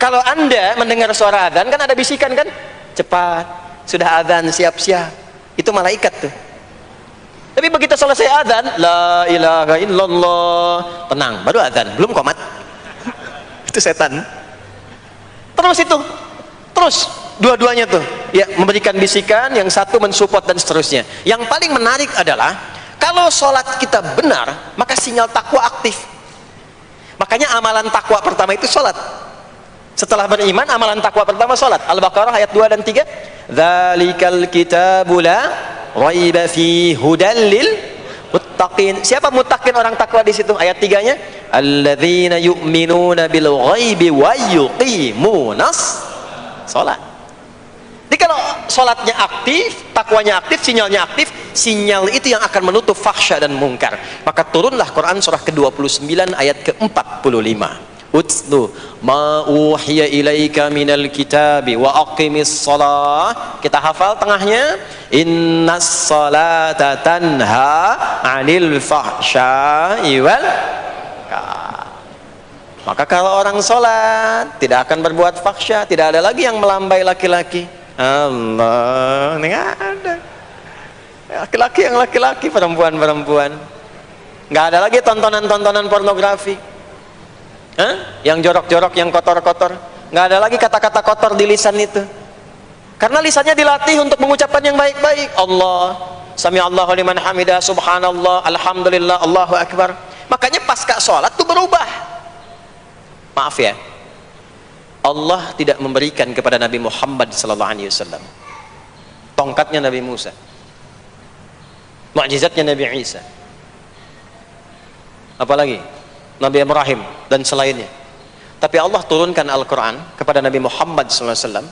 S2: kalau Anda mendengar suara adzan kan ada bisikan kan? Cepat, sudah adzan, siap-siap. Itu malaikat tuh. Tapi begitu selesai adzan, la ilaha illallah, tenang, baru adzan, belum qomat. Itu setan. Terus dua-duanya tuh ya memberikan bisikan, yang satu mensupport dan seterusnya. Yang paling menarik adalah kalau sholat kita benar, maka sinyal takwa aktif. Makanya amalan takwa pertama itu sholat. Setelah beriman, amalan takwa pertama sholat. Al-Baqarah ayat 2 dan 3, dzalikal kitabu la raiba fi hudal lil muttaqin. Siapa muttaqin, orang takwa di situ? Ayat 3-nya, alladzina yu'minuna bil ghaibi wa yuqimunas sholat. Jadi kalau sholatnya aktif, takwanya aktif, sinyalnya aktif, sinyal itu yang akan menutup fahsya dan mungkar. Maka turunlah Quran surah ke-29 ayat ke-45. Utlu ma uhiya ilaika minal kitabi wa aqimis shalah. Kita hafal tengahnya, innas salata tanha 'anil fahsya'i wal munkar. Maka kalau orang sholat tidak akan berbuat fahsya, tidak ada lagi yang melambai laki-laki. Allah, nggak ada. Laki-laki yang laki-laki, perempuan-perempuan. Nggak ada lagi tontonan-tontonan pornografi. Yang jorok-jorok, yang kotor-kotor. Nggak ada lagi kata-kata kotor di lisan itu. Karena lisannya dilatih untuk mengucapkan yang baik-baik. Allah, sami Allahu liman hamidah, subhanallah, alhamdulillah, Allahu akbar. Makanya pasca sholat tuh berubah. Maaf ya, Allah tidak memberikan kepada Nabi Muhammad SAW tongkatnya Nabi Musa, mukjizatnya Nabi Isa, apalagi Nabi Ibrahim dan selainnya. Tapi Allah turunkan Al-Quran kepada Nabi Muhammad SAW,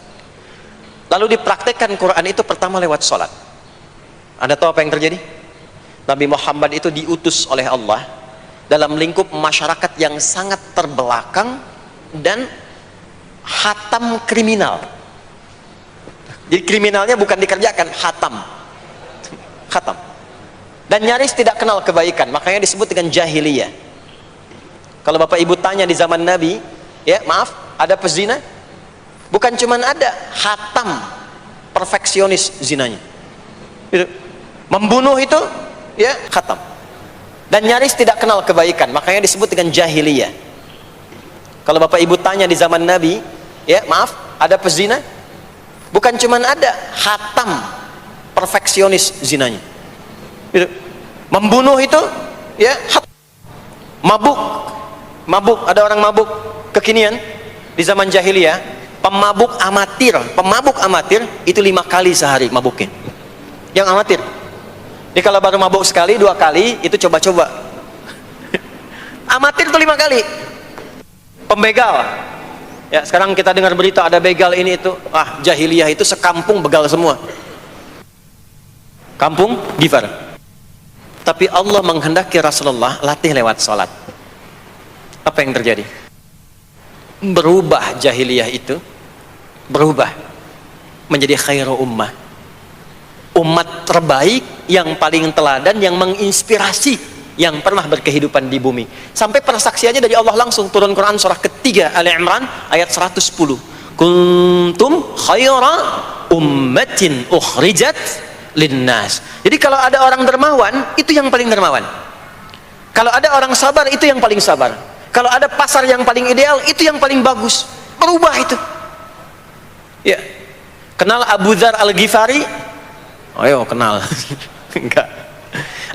S2: lalu dipraktekkan Quran itu pertama lewat sholat. Anda tahu apa yang terjadi? Nabi Muhammad itu diutus oleh Allah dalam lingkup masyarakat yang sangat terbelakang dan hatam kriminal. Jadi kriminalnya bukan dikerjakan, hatam. Dan nyaris tidak kenal kebaikan, makanya disebut dengan jahiliyah. Kalau Bapak Ibu tanya di zaman Nabi, ya maaf, ada pezina? Bukan cuman ada, hatam, perfeksionis zinanya. Gitu. Membunuh itu, ya hatam. Dan nyaris tidak kenal kebaikan, makanya disebut dengan jahiliyah. Kalau bapak ibu tanya di zaman Nabi, ya maaf, ada pezina? Bukan cuman ada, hatam, perfeksionis zinanya. Gitu. Membunuh itu, ya hatam. Mabuk, ada orang mabuk kekinian di zaman jahiliyah, pemabuk amatir itu 5 kali sehari mabuknya. Yang amatir. Jadi kalau baru mabuk sekali, 2 kali, itu coba-coba. Amatir itu 5 kali. Pembegal. Ya, sekarang kita dengar berita ada begal ini itu. Ah, jahiliyah itu sekampung begal semua. Kampung Gifar. Tapi Allah menghendaki Rasulullah latih lewat salat. Apa yang terjadi? Berubah jahiliyah itu, berubah menjadi khairu ummah. Umat terbaik yang paling teladan, yang menginspirasi, yang pernah berkehidupan di bumi. Sampai persaksiannya dari Allah langsung, turun Quran surah ketiga Ali Imran ayat 110. Kuntum khaira ummatin ukhrijat linnas. Jadi kalau ada orang dermawan, itu yang paling dermawan. Kalau ada orang sabar, itu yang paling sabar. Kalau ada pasar yang paling ideal, itu yang paling bagus. Berubah itu. Ya. Kenal Abu Dzar Al-Ghifari? Ayo kenal. Enggak.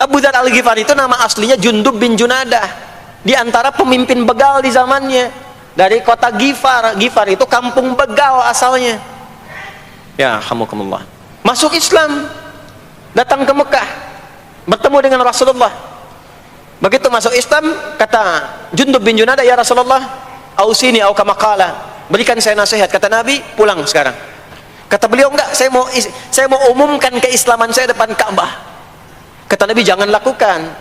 S2: Abu Dzar Al-Ghifari itu nama aslinya Jundub bin Junadah. Di antara pemimpin begal di zamannya. Dari kota Gifar. Gifar itu kampung begal asalnya. Ya, hamukumullah. Masuk Islam. Datang ke Mekah. Bertemu dengan Rasulullah. Begitu masuk Islam, kata Jundub bin Junadah, ya Rasulullah, ausini au kama qala, berikan saya nasihat. Kata Nabi, pulang sekarang. Kata beliau, enggak, saya mau umumkan keislaman saya depan Ka'bah. Kata Nabi, jangan lakukan.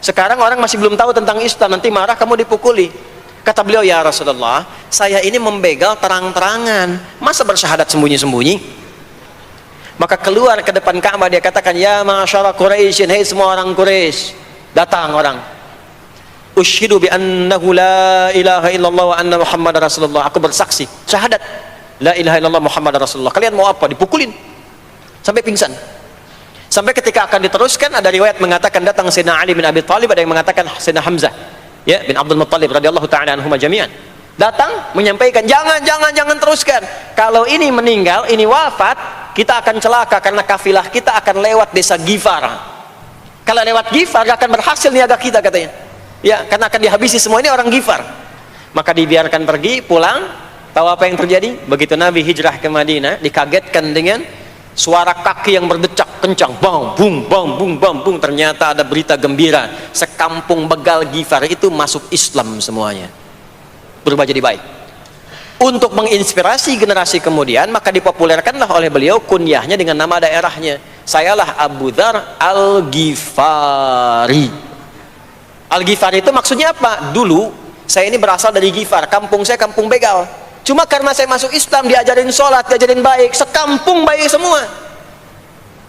S2: Sekarang orang masih belum tahu tentang Islam, nanti marah kamu dipukuli. Kata beliau, ya Rasulullah, saya ini membegal terang-terangan, masa bersyahadat sembunyi-sembunyi? Maka keluar ke depan Ka'bah, dia katakan, ya ma'asyara Quraisyin, hei semua orang Quraisy. Datang orang, ushidu bi annahu la ilaha illallah wa anna Muhammadar Rasulullah. Aku bersaksi, syahadat la ilaha illallah Muhammadar Rasulullah. Kalian mau apa? Dipukulin sampai pingsan. Sampai ketika akan diteruskan, ada riwayat mengatakan datang Sayyidina Ali bin Abi Thalib, ada yang mengatakan Sayyidina Hamzah, ya, bin Abdul Muttalib radhiyallahu ta'ala anhuma jami'an. Datang menyampaikan, jangan teruskan. Kalau ini meninggal, ini wafat, kita akan celaka karena kafilah kita akan lewat desa Gifar. Kalau lewat Gifar gak akan berhasil niaga kita, katanya. Ya, karena akan dihabisi semua ini orang Gifar. Maka dibiarkan pergi, pulang. Tahu apa yang terjadi? Begitu Nabi hijrah ke Madinah, dikagetkan dengan suara kaki yang berdecak kencang, bang bung bang bung bang bung. Ternyata ada berita gembira, sekampung begal Gifar itu masuk Islam semuanya, berubah jadi baik. Untuk menginspirasi generasi kemudian, maka dipopulerkanlah oleh beliau kunyahnya dengan nama daerahnya. Sayalah Abu Dzar Al-Ghifari. Al-Ghifari itu maksudnya apa? Dulu saya ini berasal dari Gifar, kampung saya kampung begal. Cuma karena saya masuk Islam, diajarin sholat, diajarin baik, sekampung baik semua.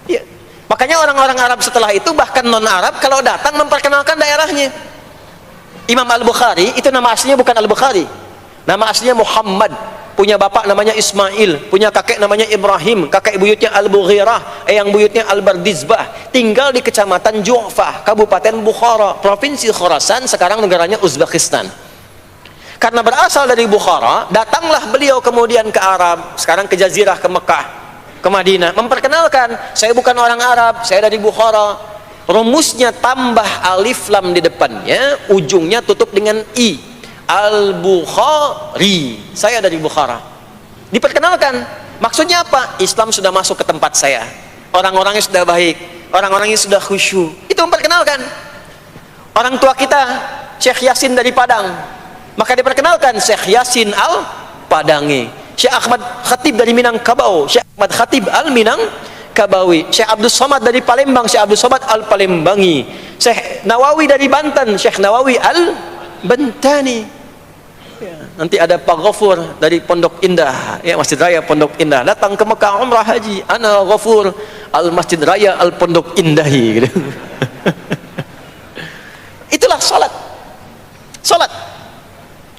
S2: Ya. Makanya orang-orang Arab setelah itu, bahkan non-Arab, kalau datang memperkenalkan daerahnya. Imam Al-Bukhari, itu nama aslinya bukan Al-Bukhari. Nama aslinya Muhammad. Punya bapak namanya Ismail, punya kakek namanya Ibrahim, kakek buyutnya Al-Bughirah, yang buyutnya Al-Bardizbah. Tinggal di kecamatan Ju'fah, Kabupaten Bukhara, Provinsi Khorasan, sekarang negaranya Uzbekistan. Karena berasal dari Bukhara, datanglah beliau kemudian ke Arab, sekarang ke Jazirah, ke Mekah, ke Madinah, memperkenalkan, saya bukan orang Arab, saya dari Bukhara. Rumusnya tambah alif lam di depannya, ujungnya tutup dengan i. Al-Bukhari, saya dari Bukhara. Diperkenalkan, maksudnya apa? Islam sudah masuk ke tempat saya, orang-orangnya sudah baik, orang-orangnya sudah khusyuk. Itu memperkenalkan. Orang tua kita Syekh Yasin dari Padang, maka diperkenalkan Syekh Yasin Al-Padangi. Syekh Ahmad Khatib dari Minangkabau, Syekh Ahmad Khatib Al-Minangkabawi. Syekh Abdul Somad dari Palembang, Syekh Abdul Somad Al-Palembangi. Syekh Nawawi dari Banten, Syekh Nawawi Al-Bantani. Ya, nanti ada Pak Ghafur dari Pondok Indah, ya, Masjid Raya Pondok Indah, datang ke Mekah umrah haji, ana Ghafur al Masjid Raya al Pondok Indahi, gitu. Itulah salat.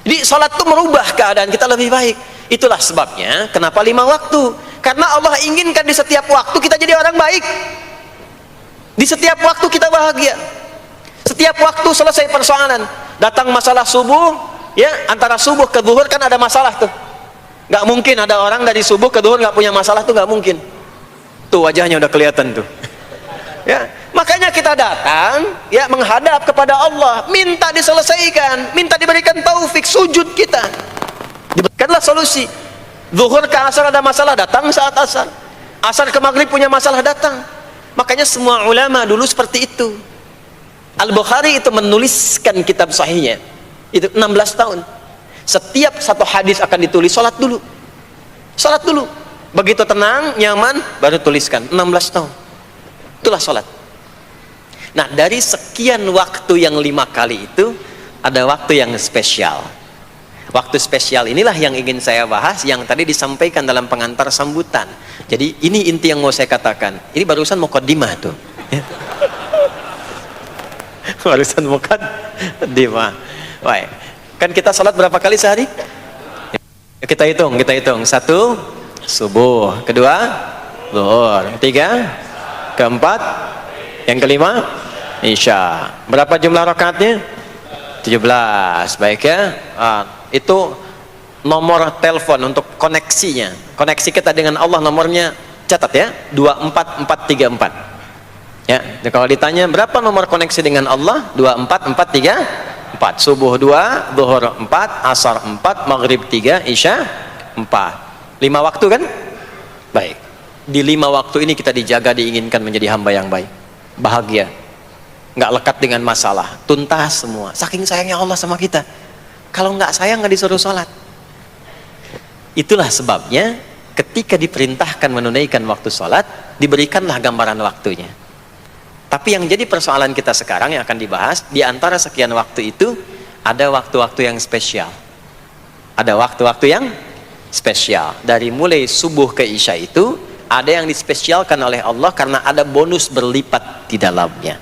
S2: Jadi salat itu merubah keadaan kita lebih baik. Itulah sebabnya kenapa 5 waktu. Karena Allah inginkan di setiap waktu kita jadi orang baik. Di setiap waktu kita bahagia. Setiap waktu selesai persoalan. Datang masalah subuh, ya, antara subuh ke zuhur kan ada masalah tuh. Nggak mungkin ada orang dari subuh ke zuhur nggak punya masalah tuh, nggak mungkin. Tuh wajahnya udah kelihatan tuh. Ya, makanya kita datang, ya, menghadap kepada Allah, minta diselesaikan, minta diberikan taufik, sujud kita. Diberikanlah solusi. Zuhur ke asar ada masalah, datang saat asar. Asar ke maghrib punya masalah, datang. Makanya semua ulama dulu seperti itu. Al-Bukhari itu menuliskan kitab sahihnya itu 16 tahun. Setiap satu hadis akan ditulis, salat dulu. Salat dulu. Begitu tenang, nyaman, baru tuliskan. 16 tahun. Itulah salat. Nah, dari sekian waktu yang 5 kali itu, ada waktu yang spesial. Waktu spesial inilah yang ingin saya bahas, yang tadi disampaikan dalam pengantar sambutan. Jadi ini inti yang mau saya katakan. Ini barusan muqaddimah tuh. Barusan muqaddimah. Baik. Kan kita salat berapa kali sehari? Kita hitung. 1, subuh. 2, zuhur. 3, keempat, yang kelima, isya. Berapa jumlah rakaatnya? 17. Baik ya. Itu nomor telepon untuk koneksinya. Koneksi kita dengan Allah nomornya catat ya, 24434. Ya, kalau ditanya berapa nomor koneksi dengan Allah? 24434. Subuh 2, zuhur 4, asar 4, maghrib 3, isya 4. 5 waktu kan? Baik. Di 5 waktu ini kita dijaga, diinginkan menjadi hamba yang baik, bahagia, nggak lekat dengan masalah, tuntas semua. Saking sayangnya Allah sama kita. Kalau nggak sayang nggak disuruh sholat. Itulah sebabnya ketika diperintahkan menunaikan waktu sholat, diberikanlah gambaran waktunya. Tapi yang jadi persoalan kita sekarang yang akan dibahas, di antara sekian waktu itu ada waktu-waktu yang spesial. Ada waktu-waktu yang spesial. Dari mulai subuh ke isya itu ada yang dispesialkan oleh Allah karena ada bonus berlipat di dalamnya.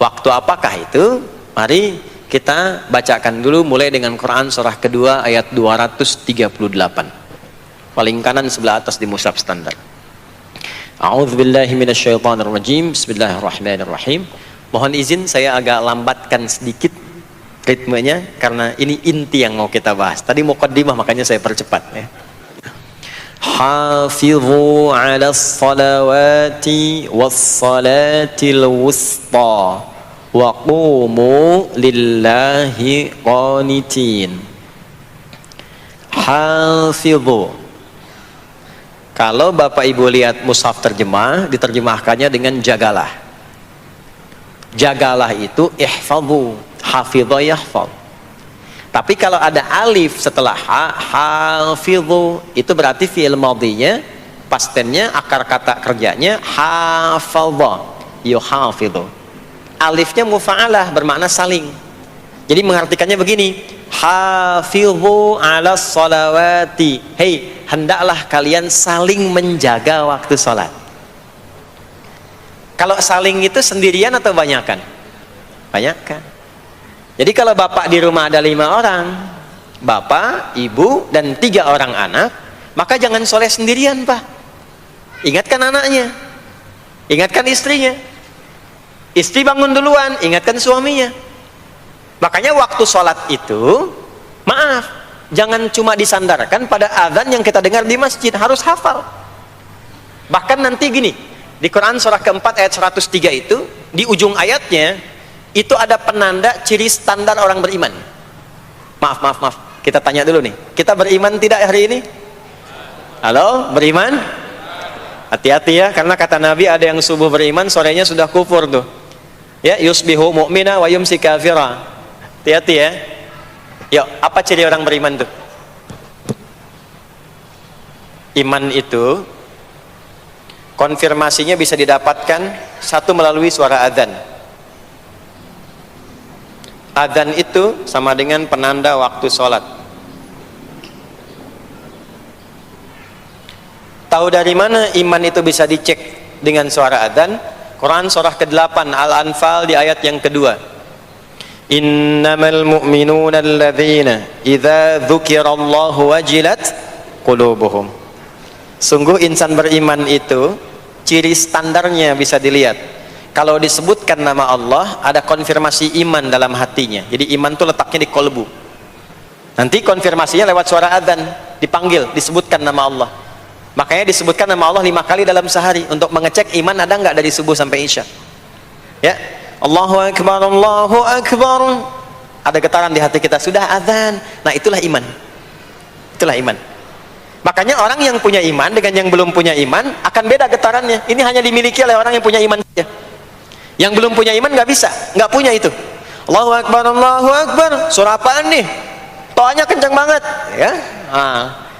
S2: Waktu apakah itu? Mari kita bacakan dulu mulai dengan Quran surah kedua ayat 238. Paling kanan sebelah atas di mushaf standar. A'udzubillahi minasyaitonirrajim. Bismillahirrahmanirrahim. Mohon izin saya agak lambatkan sedikit ritmenya karena ini inti yang mau kita bahas. Tadi muqaddimah makanya saya percepat ya. Hafizu 'alas salawati was salatil wusta wa qumu lillahi qanitin. Hafidhu. Kalau Bapak Ibu lihat mushaf terjemah, diterjemahkannya dengan jagalah. Jagalah itu ihfadhu, hafidha yahfadh. Tapi kalau ada alif setelah hafidhu, itu berarti fi'il madhinya, past tense-nya, akar kata kerjanya hafadha, yuhafidhu. Alifnya mufa'alah, bermakna saling. Jadi mengartikannya begini, hafidhu 'alas salawati. Hei, hendaklah kalian saling menjaga waktu sholat. Kalau saling itu sendirian atau banyakan? Banyakan. Jadi kalau bapak di rumah ada 5 orang, bapak, ibu, dan 3 orang anak, maka jangan sholat sendirian, Pak. Ingatkan anaknya, ingatkan istrinya. Istri bangun duluan, ingatkan suaminya. Makanya waktu sholat itu, maaf, jangan cuma disandarkan pada azan yang kita dengar di masjid, harus hafal. Bahkan nanti gini, di Quran surah keempat ayat 103 itu, di ujung ayatnya, itu ada penanda ciri standar orang beriman. Maaf, kita tanya dulu nih, kita beriman tidak hari ini? Halo, beriman? Hati-hati ya, karena kata Nabi ada yang subuh beriman, sorenya sudah kufur tuh. Ya, yusbihu mu'mina wa yumsi kafira. Hati-hati ya. Yuk, apa ciri orang beriman tuh? Iman itu konfirmasinya bisa didapatkan satu melalui suara adzan. Adzan itu sama dengan penanda waktu sholat. Tahu dari mana iman itu bisa dicek dengan suara adzan? Quran surah ke-8 Al-Anfal di ayat yang kedua. Innamal mu'minuna alladzina idza dzukirallahu wajilat qulubuhum. Sungguh insan beriman itu ciri standarnya bisa dilihat. Kalau disebutkan nama Allah, ada konfirmasi iman dalam hatinya. Jadi iman itu letaknya di kolbu. Nanti konfirmasinya lewat suara adzan, dipanggil, disebutkan nama Allah. Makanya disebutkan nama Allah 5 kali dalam sehari untuk mengecek iman ada nggak dari subuh sampai isya. Ya, Allahu Akbar, Allahu Akbar. Ada getaran di hati kita, sudah adzan. Nah, itulah iman. Itulah iman. Makanya orang yang punya iman dengan yang belum punya iman akan beda getarannya. Ini hanya dimiliki oleh orang yang punya iman saja. Yang belum punya iman nggak bisa, nggak punya itu. Allahu Akbar, Allahu Akbar. Surah apaan nih? Toanya kencang banget, ya.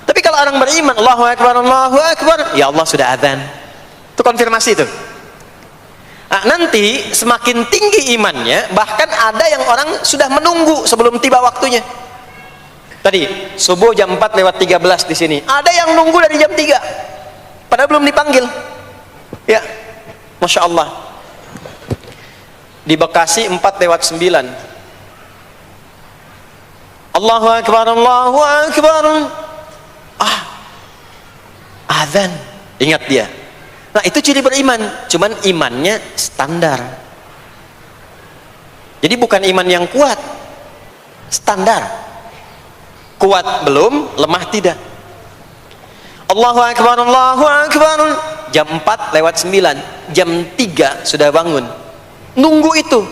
S2: Tapi kalau orang beriman, Allahu Akbar, Allahu Akbar, ya Allah sudah adzan. Itu konfirmasi itu. Nanti semakin tinggi imannya, bahkan ada yang orang sudah menunggu sebelum tiba waktunya. Tadi subuh jam 4:13 di sini. Ada yang nunggu dari jam 3. Padahal belum dipanggil. Ya. Masya Allah. Di Bekasi 4:09. Allahu Akbar, Allahu Akbar. Azan. Ingat dia. Nah, itu ciri beriman. Cuman imannya standar. Jadi bukan iman yang kuat. Standar. Kuat belum, lemah tidak. Allahu Akbar, Allahu Akbar. Jam 4:09, jam 3 sudah bangun. Nunggu itu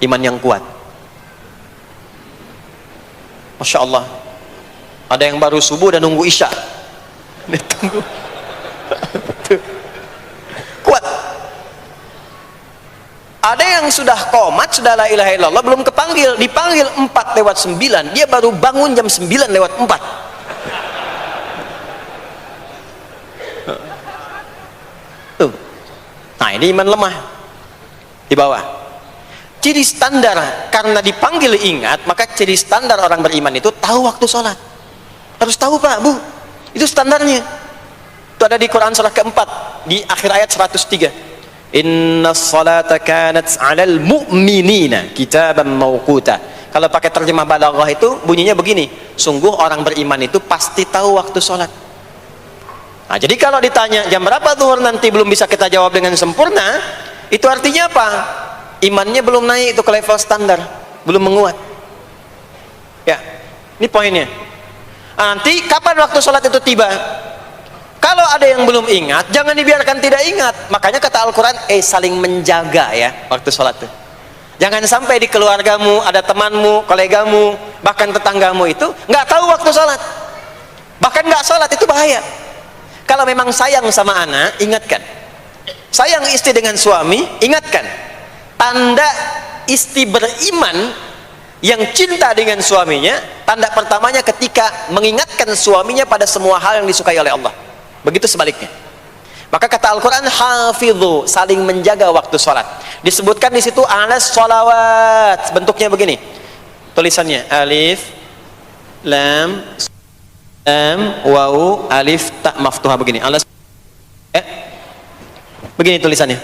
S2: iman yang kuat. Masya Allah. Ada yang baru subuh dan nunggu isya. Tunggu. Kuat. Ada yang sudah qomat, sudah la ilaha illallah, belum kepanggil, dipanggil 4:09, dia baru bangun jam 9:04. Tuh. Nah, ini iman lemah di bawah. Ciri standar karena dipanggil ingat, maka ciri standar orang beriman itu tahu waktu sholat. Harus tahu Pak, Bu. Itu standarnya. Itu ada di Quran surah keempat di akhir ayat 103. Inna salata kanat 'alal mu'minina kitaban mawquta. Kalau pakai terjemah balaghah itu bunyinya begini, sungguh orang beriman itu pasti tahu waktu sholat. Nah, jadi kalau ditanya jam berapa zuhur nanti belum bisa kita jawab dengan sempurna, itu artinya apa? Imannya belum naik itu ke level standar, belum menguat. Ya, ini poinnya. Nanti kapan waktu sholat itu tiba? Kalau ada yang belum ingat, jangan dibiarkan tidak ingat. Makanya kata Al-Quran, saling menjaga ya waktu sholat itu. Jangan sampai di keluargamu, ada temanmu, kolegamu, bahkan tetanggamu itu nggak tahu waktu sholat. Bahkan nggak sholat, itu bahaya. Kalau memang sayang sama anak, ingatkan. Sayang istri dengan suami, ingatkan. Tanda istri beriman yang cinta dengan suaminya, tanda pertamanya ketika mengingatkan suaminya pada semua hal yang disukai oleh Allah. Begitu sebaliknya. Maka kata Al-Quran, hafidhu, saling menjaga waktu sholat. Disebutkan di situ alas sholawat, bentuknya begini. Tulisannya alif, lam, waw, alif, ta maftuha begini. Alas, begini tulisannya.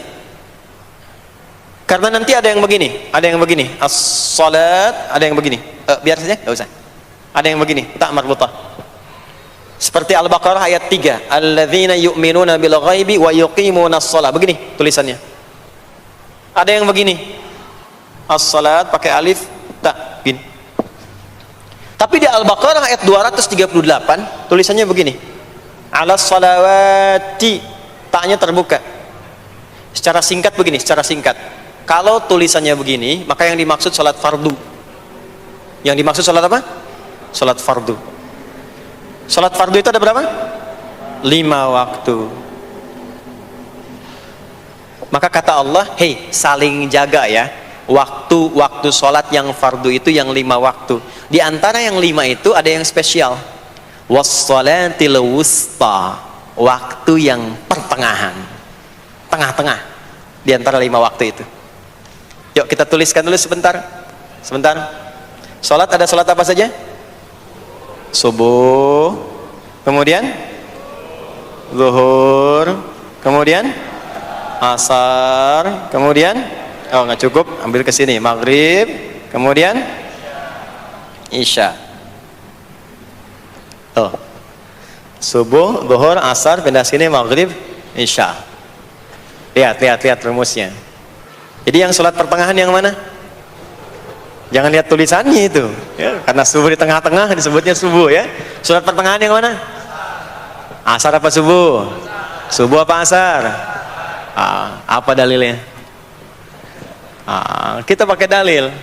S2: Karena nanti ada yang begini, as-sholat, ada yang begini. Biar saja, nggak usah. Ada yang begini, ta marbutah. Seperti Al-Baqarah ayat 3, alladzina yu'minuna bil ghaibi wa yuqimunas shalah. Begini tulisannya. Ada yang begini, as-salat pakai alif, ta, gini. Tapi di Al-Baqarah ayat 238 tulisannya begini, alas salawati, taknya terbuka. Secara singkat begini, secara singkat. Kalau tulisannya begini, maka yang dimaksud salat fardu. Yang dimaksud salat apa? Salat fardu. Salat fardu itu ada berapa? 5 waktu. Maka kata Allah, hei, saling jaga ya. Waktu salat yang fardu itu yang 5 waktu. Di antara yang 5 itu ada yang spesial. Was-shalatil wusta, waktu yang pertengahan. Tengah-tengah di antara 5 waktu itu. Yuk kita tuliskan dulu sebentar. Sebentar. Salat ada salat apa saja? Subuh, kemudian zuhur, kemudian asar, kemudian nggak cukup, ambil ke sini, maghrib, kemudian isya. Subuh, zuhur, asar, pindah sini maghrib, isya. Lihat rumusnya. Jadi yang sholat pertengahan yang mana? Jangan lihat tulisannya itu, ya, karena subuh di tengah-tengah disebutnya subuh ya. Sholat pertengahan yang mana? Asar apa subuh? Subuh apa asar? Apa dalilnya? Kita pakai dalil.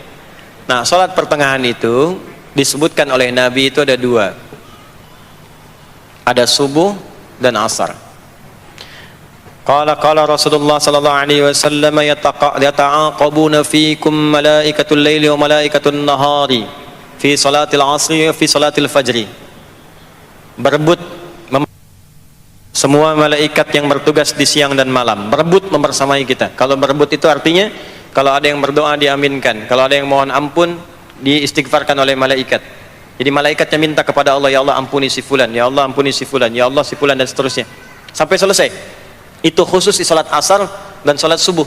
S2: Nah, sholat pertengahan itu disebutkan oleh Nabi itu ada dua. Ada subuh dan asar. Qala Rasulullah sallallahu alaihi wasallam yata'aqabuna fiikum malaikatul laili wa malaikatun nahari fi salatil asri wa fi salatil fajri. Berebut semua malaikat yang bertugas di siang dan malam, berebut membersamai kita. Kalau berebut itu artinya kalau ada yang berdoa diaminkan, kalau ada yang mohon ampun diistighfarkan oleh malaikat. Jadi malaikatnya minta kepada Allah, ya Allah ampuni si fulan, ya Allah ampuni si fulan, ya Allah si fulan, dan seterusnya sampai selesai. Itu khusus di salat asar dan salat subuh.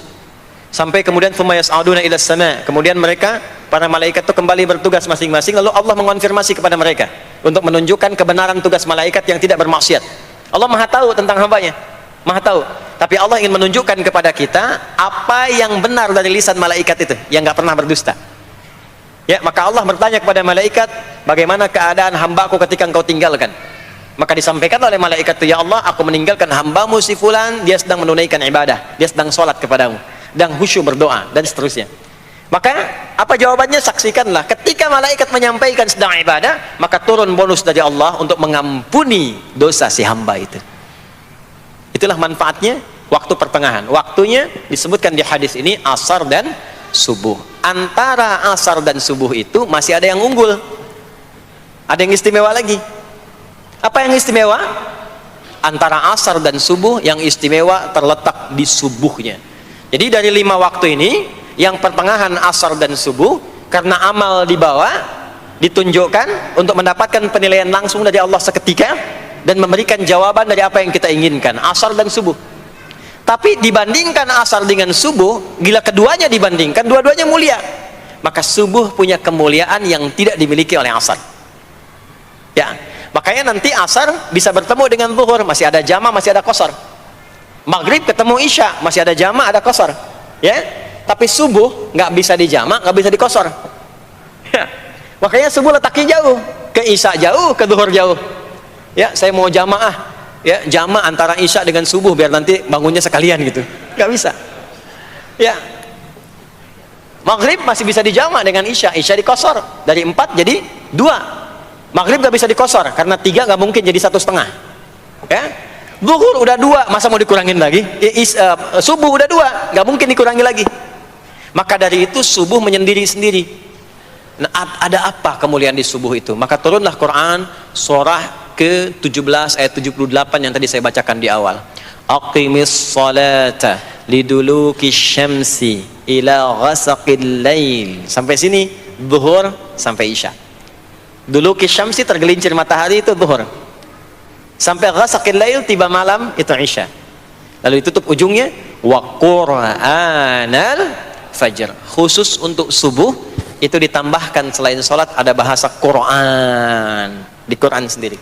S2: Sampai kemudian thumma yas'aduna ila sama'. Kemudian mereka, para malaikat itu kembali bertugas masing-masing, lalu Allah mengonfirmasi kepada mereka untuk menunjukkan kebenaran tugas malaikat yang tidak bermaksiat. Allah Maha tahu tentang hambanya, Maha tahu. Tapi Allah ingin menunjukkan kepada kita apa yang benar dari lisan malaikat itu, yang nggak pernah berdusta. Ya, maka Allah bertanya kepada malaikat, bagaimana keadaan hambaku ketika engkau tinggalkan? Maka disampaikan oleh malaikat itu, ya Allah, aku meninggalkan hambamu si fulan, dia sedang menunaikan ibadah, dia sedang sholat kepadamu, dan khusyuk berdoa, dan seterusnya. Maka apa jawabannya? Saksikanlah, ketika malaikat menyampaikan sedang ibadah, maka turun bonus dari Allah untuk mengampuni dosa si hamba itu. Itulah manfaatnya waktu pertengahan. Waktunya disebutkan di hadis ini asar dan subuh. Antara asar dan subuh itu masih ada yang unggul, ada yang istimewa lagi. Apa yang istimewa? Antara asar dan subuh yang istimewa terletak di subuhnya. Jadi dari 5 waktu ini, yang pertengahan asar dan subuh, karena amal di bawah ditunjukkan untuk mendapatkan penilaian langsung dari Allah seketika dan memberikan jawaban dari apa yang kita inginkan, asar dan subuh. Tapi dibandingkan asar dengan subuh, gila keduanya dibandingkan, dua-duanya mulia. Maka subuh punya kemuliaan yang tidak dimiliki oleh asar. Ya, makanya nanti asar bisa bertemu dengan zuhur, masih ada jama, masih ada qasar. Maghrib ketemu isya, masih ada jama, ada qasar. Ya, tapi subuh nggak bisa dijama, nggak bisa dikosor. Ya. Makanya subuh letaknya jauh, ke isya jauh, ke zuhur jauh. Ya, saya mau jamaah, ya jama antara isya dengan subuh biar nanti bangunnya sekalian gitu, nggak bisa. Ya, maghrib masih bisa dijama dengan isya, isya dikosor dari 4 jadi 2. Maghrib nggak bisa dikosor karena 3 nggak mungkin jadi 1,5. Ya, zuhur udah 2, masa mau dikurangin lagi? Subuh udah 2, nggak mungkin dikurangi lagi. Maka dari itu subuh menyendiri sendiri. Nah, ada apa kemuliaan di subuh itu? Maka turunlah Quran surah ke-17 ayat 78 yang tadi saya bacakan di awal. Aqimis salata liduluki syamsi ila ghasaqil lail. Sampai sini zuhur sampai isya. Duluki syamsi tergelincir matahari itu zuhur. Sampai ghasaqil lail tiba malam itu isya. Lalu ditutup ujungnya wa qur'anal fajr. Khusus untuk subuh itu ditambahkan selain sholat ada bahasa Quran di Quran sendiri.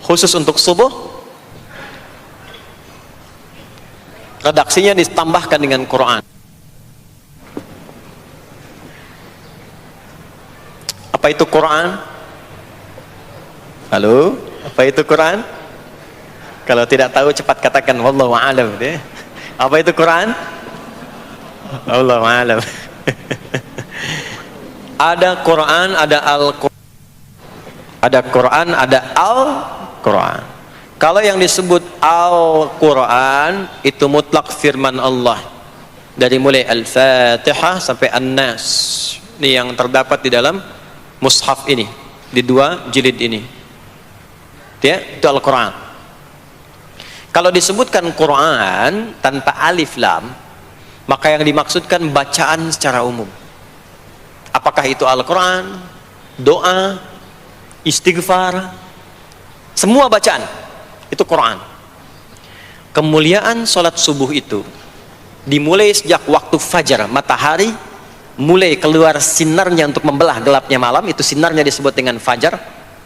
S2: Khusus untuk subuh redaksinya ditambahkan dengan Quran. Apa itu Quran? Halo, apa itu Quran? Kalau tidak tahu cepat katakan wallahu a'lam. Apa itu Quran? Wallahu a'lam. Ada Quran, ada Al-Quran. Ada Quran, ada Al-Quran. Kalau yang disebut Al-Quran itu mutlak firman Allah. Dari mulai Al-Fatihah sampai An-Nas. Ini yang terdapat di dalam mushaf ini, di 2 jilid ini. Ya, itu Al-Quran. Kalau disebutkan Quran tanpa alif lam, maka yang dimaksudkan bacaan secara umum. Apakah itu Al-Quran, doa, istighfar, semua bacaan itu Quran. Kemuliaan sholat subuh itu dimulai sejak waktu fajar, matahari mulai keluar sinarnya untuk membelah gelapnya malam, itu sinarnya disebut dengan fajar.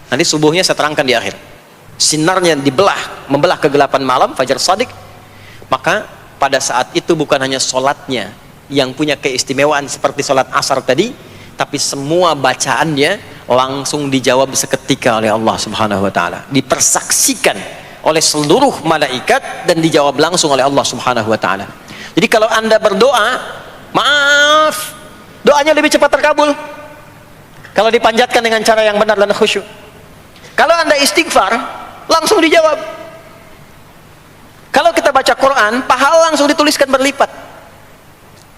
S2: Nanti subuhnya saya terangkan di akhir. sinarnya membelah kegelapan malam, fajar shadiq, maka pada saat itu bukan hanya sholatnya yang punya keistimewaan seperti sholat asar tadi, tapi semua bacaannya langsung dijawab seketika oleh Allah Subhanahu wa taala, dipersaksikan oleh seluruh malaikat dan dijawab langsung oleh Allah Subhanahu wa taala. Jadi kalau Anda berdoa, maaf, doanya lebih cepat terkabul kalau dipanjatkan dengan cara yang benar dan khusyuk. Kalau Anda istighfar, langsung dijawab. Kalau kita baca Quran, pahala langsung dituliskan berlipat.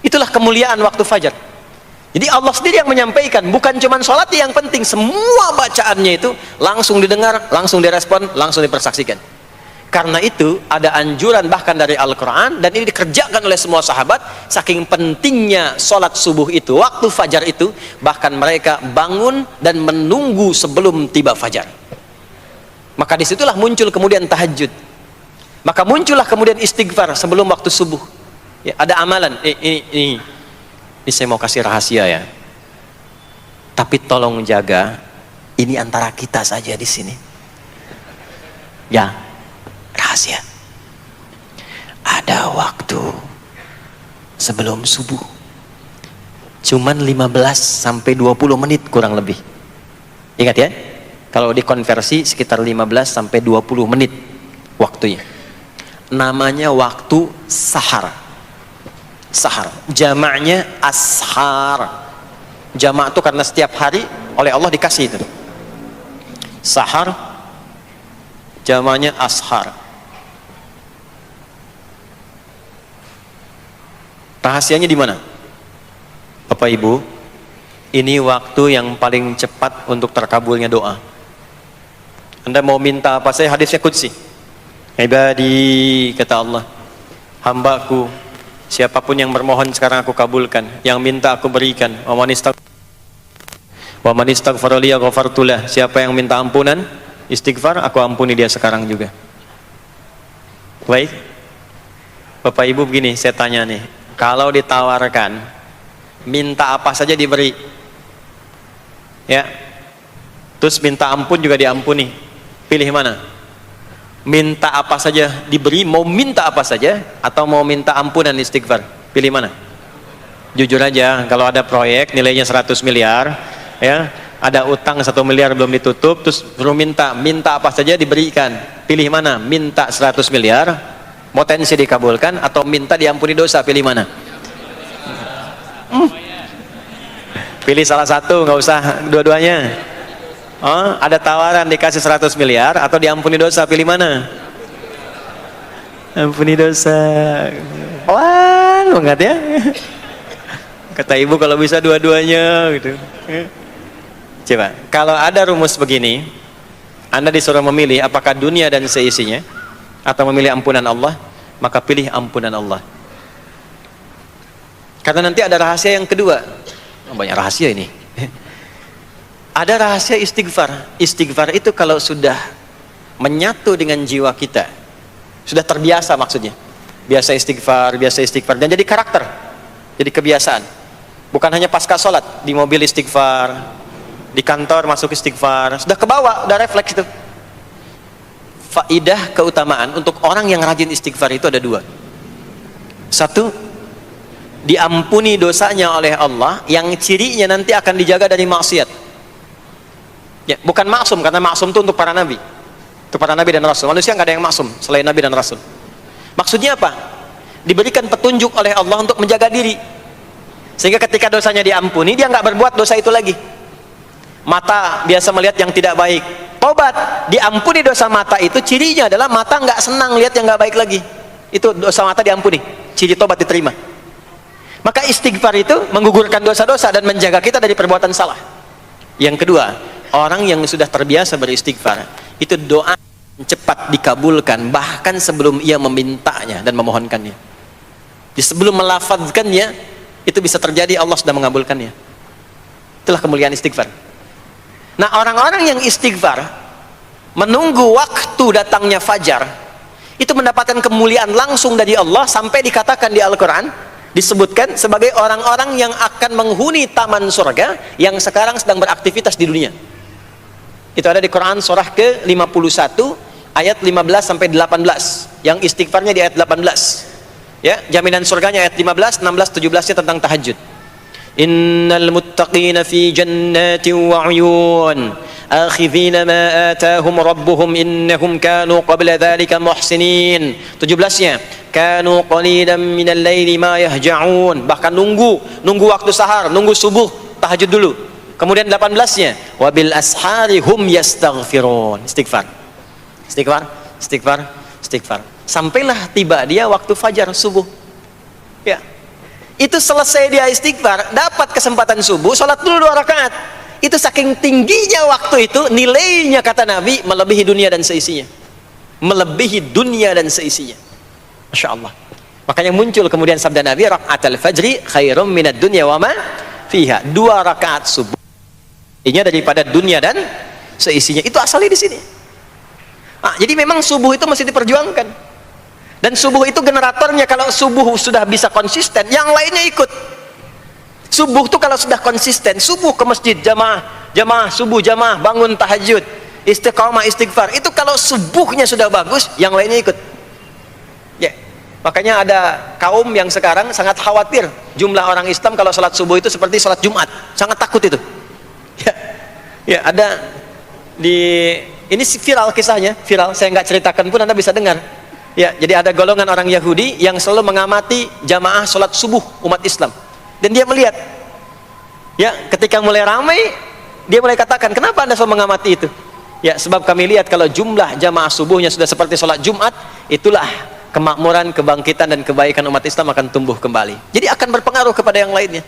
S2: Itulah kemuliaan waktu fajar. Jadi Allah sendiri yang menyampaikan, bukan cuma sholat yang penting, semua bacaannya itu langsung didengar, langsung direspon, langsung dipersaksikan. Karena itu ada anjuran bahkan dari Al-Quran, dan ini dikerjakan oleh semua sahabat, saking pentingnya sholat subuh itu, waktu fajar itu, bahkan mereka bangun dan menunggu sebelum tiba fajar. Maka disitulah muncul kemudian tahajud, maka muncullah kemudian istighfar sebelum waktu subuh. Ya, ada amalan, ini saya mau kasih rahasia ya, tapi tolong jaga, ini antara kita saja di sini ya, rahasia. Ada waktu sebelum subuh cuman 15-20 menit kurang lebih. Ingat ya, kalau dikonversi sekitar 15-20 menit waktunya. Namanya waktu sahar. Sahar, jamaknya ashar. Jamak itu karena setiap hari oleh Allah dikasih itu. Sahar, jamaknya ashar. Rahasianya di mana? Bapak Ibu, ini waktu yang paling cepat untuk terkabulnya doa. Anda mau minta apa saja, hadisnya qudsi. Ibadi, kata Allah, hambaku, siapapun yang bermohon sekarang aku kabulkan, yang minta aku berikan. Wa man istaghfara li ghafartu lah. Siapa yang minta ampunan, istighfar, aku ampuni dia sekarang juga. Baik, Bapak Ibu, begini saya tanya nih, kalau ditawarkan minta apa saja diberi, ya, terus minta ampun juga diampuni, pilih mana? Minta apa saja diberi, mau minta apa saja, atau mau minta ampunan istighfar, pilih mana? Jujur aja, kalau ada proyek nilainya 100 miliar, ya, ada utang 1 miliar belum ditutup, terus belum minta apa saja diberikan, pilih mana? Minta 100 miliar potensi dikabulkan, atau minta diampuni dosa, pilih mana? Pilih salah satu, nggak usah dua-duanya. Oh, ada tawaran dikasih 100 miliar atau diampuni dosa, pilih mana? Ampuni dosa. Wah, banget ya. Kata ibu kalau bisa dua-duanya gitu. Coba, kalau ada rumus begini, Anda disuruh memilih apakah dunia dan seisinya atau memilih ampunan Allah, maka pilih ampunan Allah. Karena nanti ada rahasia yang kedua. Banyak rahasia ini. Ada rahasia istighfar. Istighfar itu kalau sudah menyatu dengan jiwa kita, sudah terbiasa, maksudnya biasa istighfar, dan jadi karakter, jadi kebiasaan. Bukan hanya pasca sholat, di mobil istighfar, di kantor masuk istighfar, sudah kebawa, udah refleks itu. Faidah keutamaan untuk orang yang rajin istighfar itu ada dua. Satu, diampuni dosanya oleh Allah, yang cirinya nanti akan dijaga dari maksiat. Ya, bukan maksum, karena maksum itu untuk para nabi, untuk para nabi dan rasul. Manusia nggak ada yang maksum selain nabi dan rasul. Maksudnya apa? Diberikan petunjuk oleh Allah untuk menjaga diri, sehingga ketika dosanya diampuni, dia nggak berbuat dosa itu lagi. Mata biasa melihat yang tidak baik, tobat, diampuni dosa mata itu, cirinya adalah mata nggak senang lihat yang nggak baik lagi. Itu dosa mata diampuni, ciri tobat diterima. Maka istighfar itu menggugurkan dosa-dosa dan menjaga kita dari perbuatan salah. Yang kedua, orang yang sudah terbiasa beristighfar, itu doa cepat dikabulkan, bahkan sebelum ia memintanya dan memohonkannya. Jadi sebelum melafazkannya, itu bisa terjadi Allah sudah mengabulkannya. Itulah kemuliaan istighfar. Nah, orang-orang yang istighfar menunggu waktu datangnya fajar, itu mendapatkan kemuliaan langsung dari Allah, sampai dikatakan di Al-Quran, disebutkan sebagai orang-orang yang akan menghuni taman surga yang sekarang sedang beraktivitas di dunia. Itu ada di Quran surah ke-51, ayat 15 sampai 18. Yang istighfarnya di ayat 18. Ya, jaminan surganya ayat 15, 16, 17-nya tentang tahajud. Innal muttaqina fi jannatin wa 'uyun akhidhina ma atahum rabbuhum innahum kanu qabla dhalika muhsinin. 17-nya kanu qalilan minal laili ma yahja'un, bahkan nunggu waktu sahar, nunggu subuh, tahajud dulu. Kemudian 18-nya wabil ashari hum yastaghfirun, istighfar. Sampailah tiba dia waktu fajar subuh. Ya. Itu selesai dia istighfar, dapat kesempatan subuh, sholat dulu 2 rakaat. Itu saking tingginya waktu itu, nilainya kata Nabi melebihi dunia dan seisinya. Masya Allah. Makanya muncul kemudian sabda Nabi, raka'atul fajri khairum minad dunya wa ma fiha. 2 rakaat subuh ini daripada dunia dan seisinya. Itu asalnya di sini. Jadi memang subuh itu mesti diperjuangkan. Dan subuh itu generatornya, kalau subuh sudah bisa konsisten, yang lainnya ikut. Subuh itu kalau sudah konsisten, subuh ke masjid, jamaah subuh, jamaah bangun tahajud, istiqamah, istighfar. Itu kalau subuhnya sudah bagus, yang lainnya ikut. Ya. Makanya ada kaum yang sekarang sangat khawatir jumlah orang Islam kalau sholat subuh itu seperti sholat Jumat. Sangat takut itu. Ya, ada ini viral kisahnya, viral. Saya nggak ceritakan pun Anda bisa dengar. Ya, jadi ada golongan orang Yahudi yang selalu mengamati jamaah sholat subuh umat Islam, dan dia melihat, ya, ketika mulai ramai, dia mulai katakan, kenapa Anda selalu mengamati itu? Ya, sebab kami lihat kalau jumlah jamaah subuhnya sudah seperti sholat Jumat, itulah kemakmuran, kebangkitan dan kebaikan umat Islam akan tumbuh kembali. Jadi akan berpengaruh kepada yang lainnya.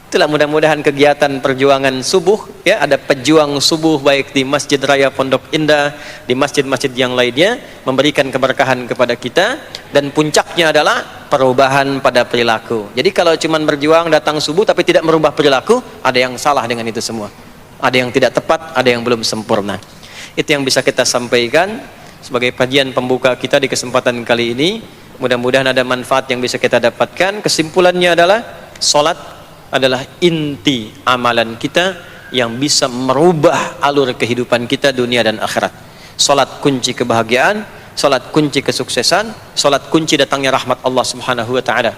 S2: Itulah mudah-mudahan kegiatan perjuangan subuh, ya, ada pejuang subuh baik di Masjid Raya Pondok Indah, di masjid-masjid yang lainnya, memberikan keberkahan kepada kita, dan puncaknya adalah perubahan pada perilaku. Jadi kalau cuma berjuang datang subuh tapi tidak merubah perilaku, ada yang salah dengan itu semua. Ada yang tidak tepat, ada yang belum sempurna. Itu yang bisa kita sampaikan sebagai kajian pembuka kita di kesempatan kali ini. Mudah-mudahan ada manfaat yang bisa kita dapatkan. Kesimpulannya adalah salat adalah inti amalan kita yang bisa merubah alur kehidupan kita dunia dan akhirat. Salat kunci kebahagiaan, salat kunci kesuksesan, salat kunci datangnya rahmat Allah Subhanahu wa taala.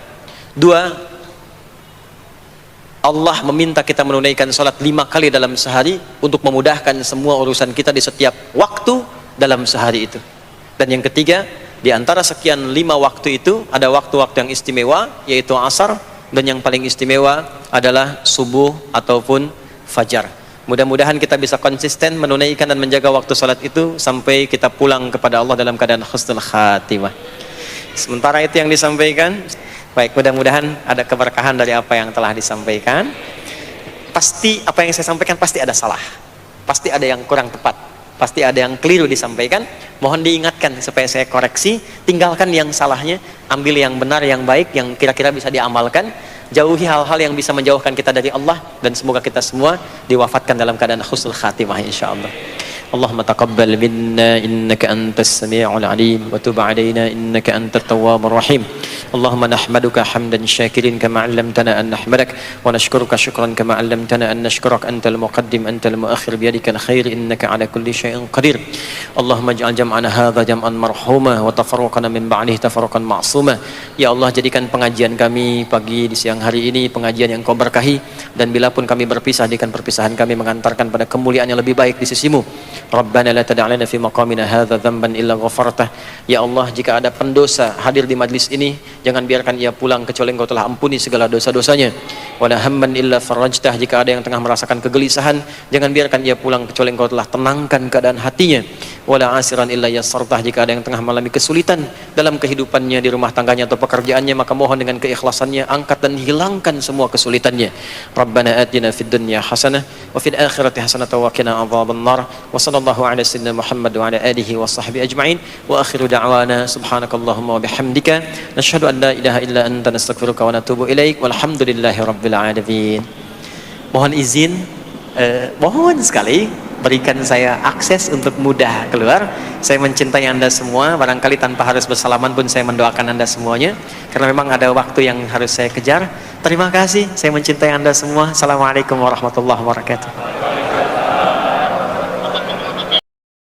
S2: 2, Allah meminta kita menunaikan salat 5 kali dalam sehari untuk memudahkan semua urusan kita di setiap waktu dalam sehari itu. Dan yang ketiga, di antara sekian 5 waktu itu ada waktu-waktu yang istimewa, yaitu asar, dan yang paling istimewa adalah subuh ataupun fajar. Mudah-mudahan kita bisa konsisten menunaikan dan menjaga waktu salat itu sampai kita pulang kepada Allah dalam keadaan husnul khatimah. Sementara itu yang disampaikan. Baik, mudah-mudahan ada keberkahan dari apa yang telah disampaikan. Pasti apa yang saya sampaikan pasti ada salah, pasti ada yang kurang tepat, pasti ada yang keliru disampaikan. Mohon diingatkan supaya saya koreksi, tinggalkan yang salahnya, ambil yang benar, yang baik, yang kira-kira bisa diamalkan. Jauhi hal-hal yang bisa menjauhkan kita dari Allah, dan semoga kita semua diwafatkan dalam keadaan husnul khatimah insyaallah. Allahumma taqabbal minna innaka antas sami'ul alim wa tub 'alaina innaka antat tawwabur rahim. Allahumma nahmaduka hamdan syakirin kama 'allamtana an nahmadak wa nashkuruka syukran kama 'allamtana an nashkurak antal muqaddim antal muakhir biyadikal khair innaka 'ala kulli syai'in qadir. Allahumma ij'al jam'ana hadza jam'an marhuma wa tafarruqana min ba'dihi tafarruqan ma'suma. Ya Allah, jadikan pengajian kami pagi di siang hari ini pengajian yang Kau berkahi, dan bila pun kami berpisah, jadikan perpisahan kami mengantarkan pada kemuliaan yang lebih baik di sisimu. Rabbana la tada' lana fi maqamina hadza dhanban illa ghafartah. Ya Allah, jika ada pendosa hadir di majlis ini, jangan biarkan ia pulang kecuali Engkau telah ampuni segala dosa-dosanya. Wala hamman illa farajtah. Jika ada yang tengah merasakan kegelisahan, jangan biarkan ia pulang kecuali Engkau telah tenangkan keadaan hatinya. Wala asiran illa yassartah. Jika ada yang tengah mengalami kesulitan dalam kehidupannya, di rumah tangganya atau pekerjaannya, maka mohon dengan keikhlasannya angkat dan hilangkan semua kesulitannya. Rabbana atina fid dunya hasanah wa fil akhirati hasanah wa qina adzabannar. Wa sallallahu ala sayyidina Muhammad wa ala alihi wa sahbihi ajma'in. Wa akhiru da'wana subhanakallahumma wa bihamdika nashhadu an la ilaha illa anta nastaghfiruka wa natubu ilaik. Walhamdulillahi rabbil alamin. Mohon izin, mohon sekali berikan saya akses untuk mudah keluar. Saya mencintai Anda semua, barangkali tanpa harus bersalaman pun saya mendoakan Anda semuanya, karena memang ada waktu yang harus saya kejar. Terima kasih, saya mencintai Anda semua. Assalamualaikum warahmatullahi wabarakatuh.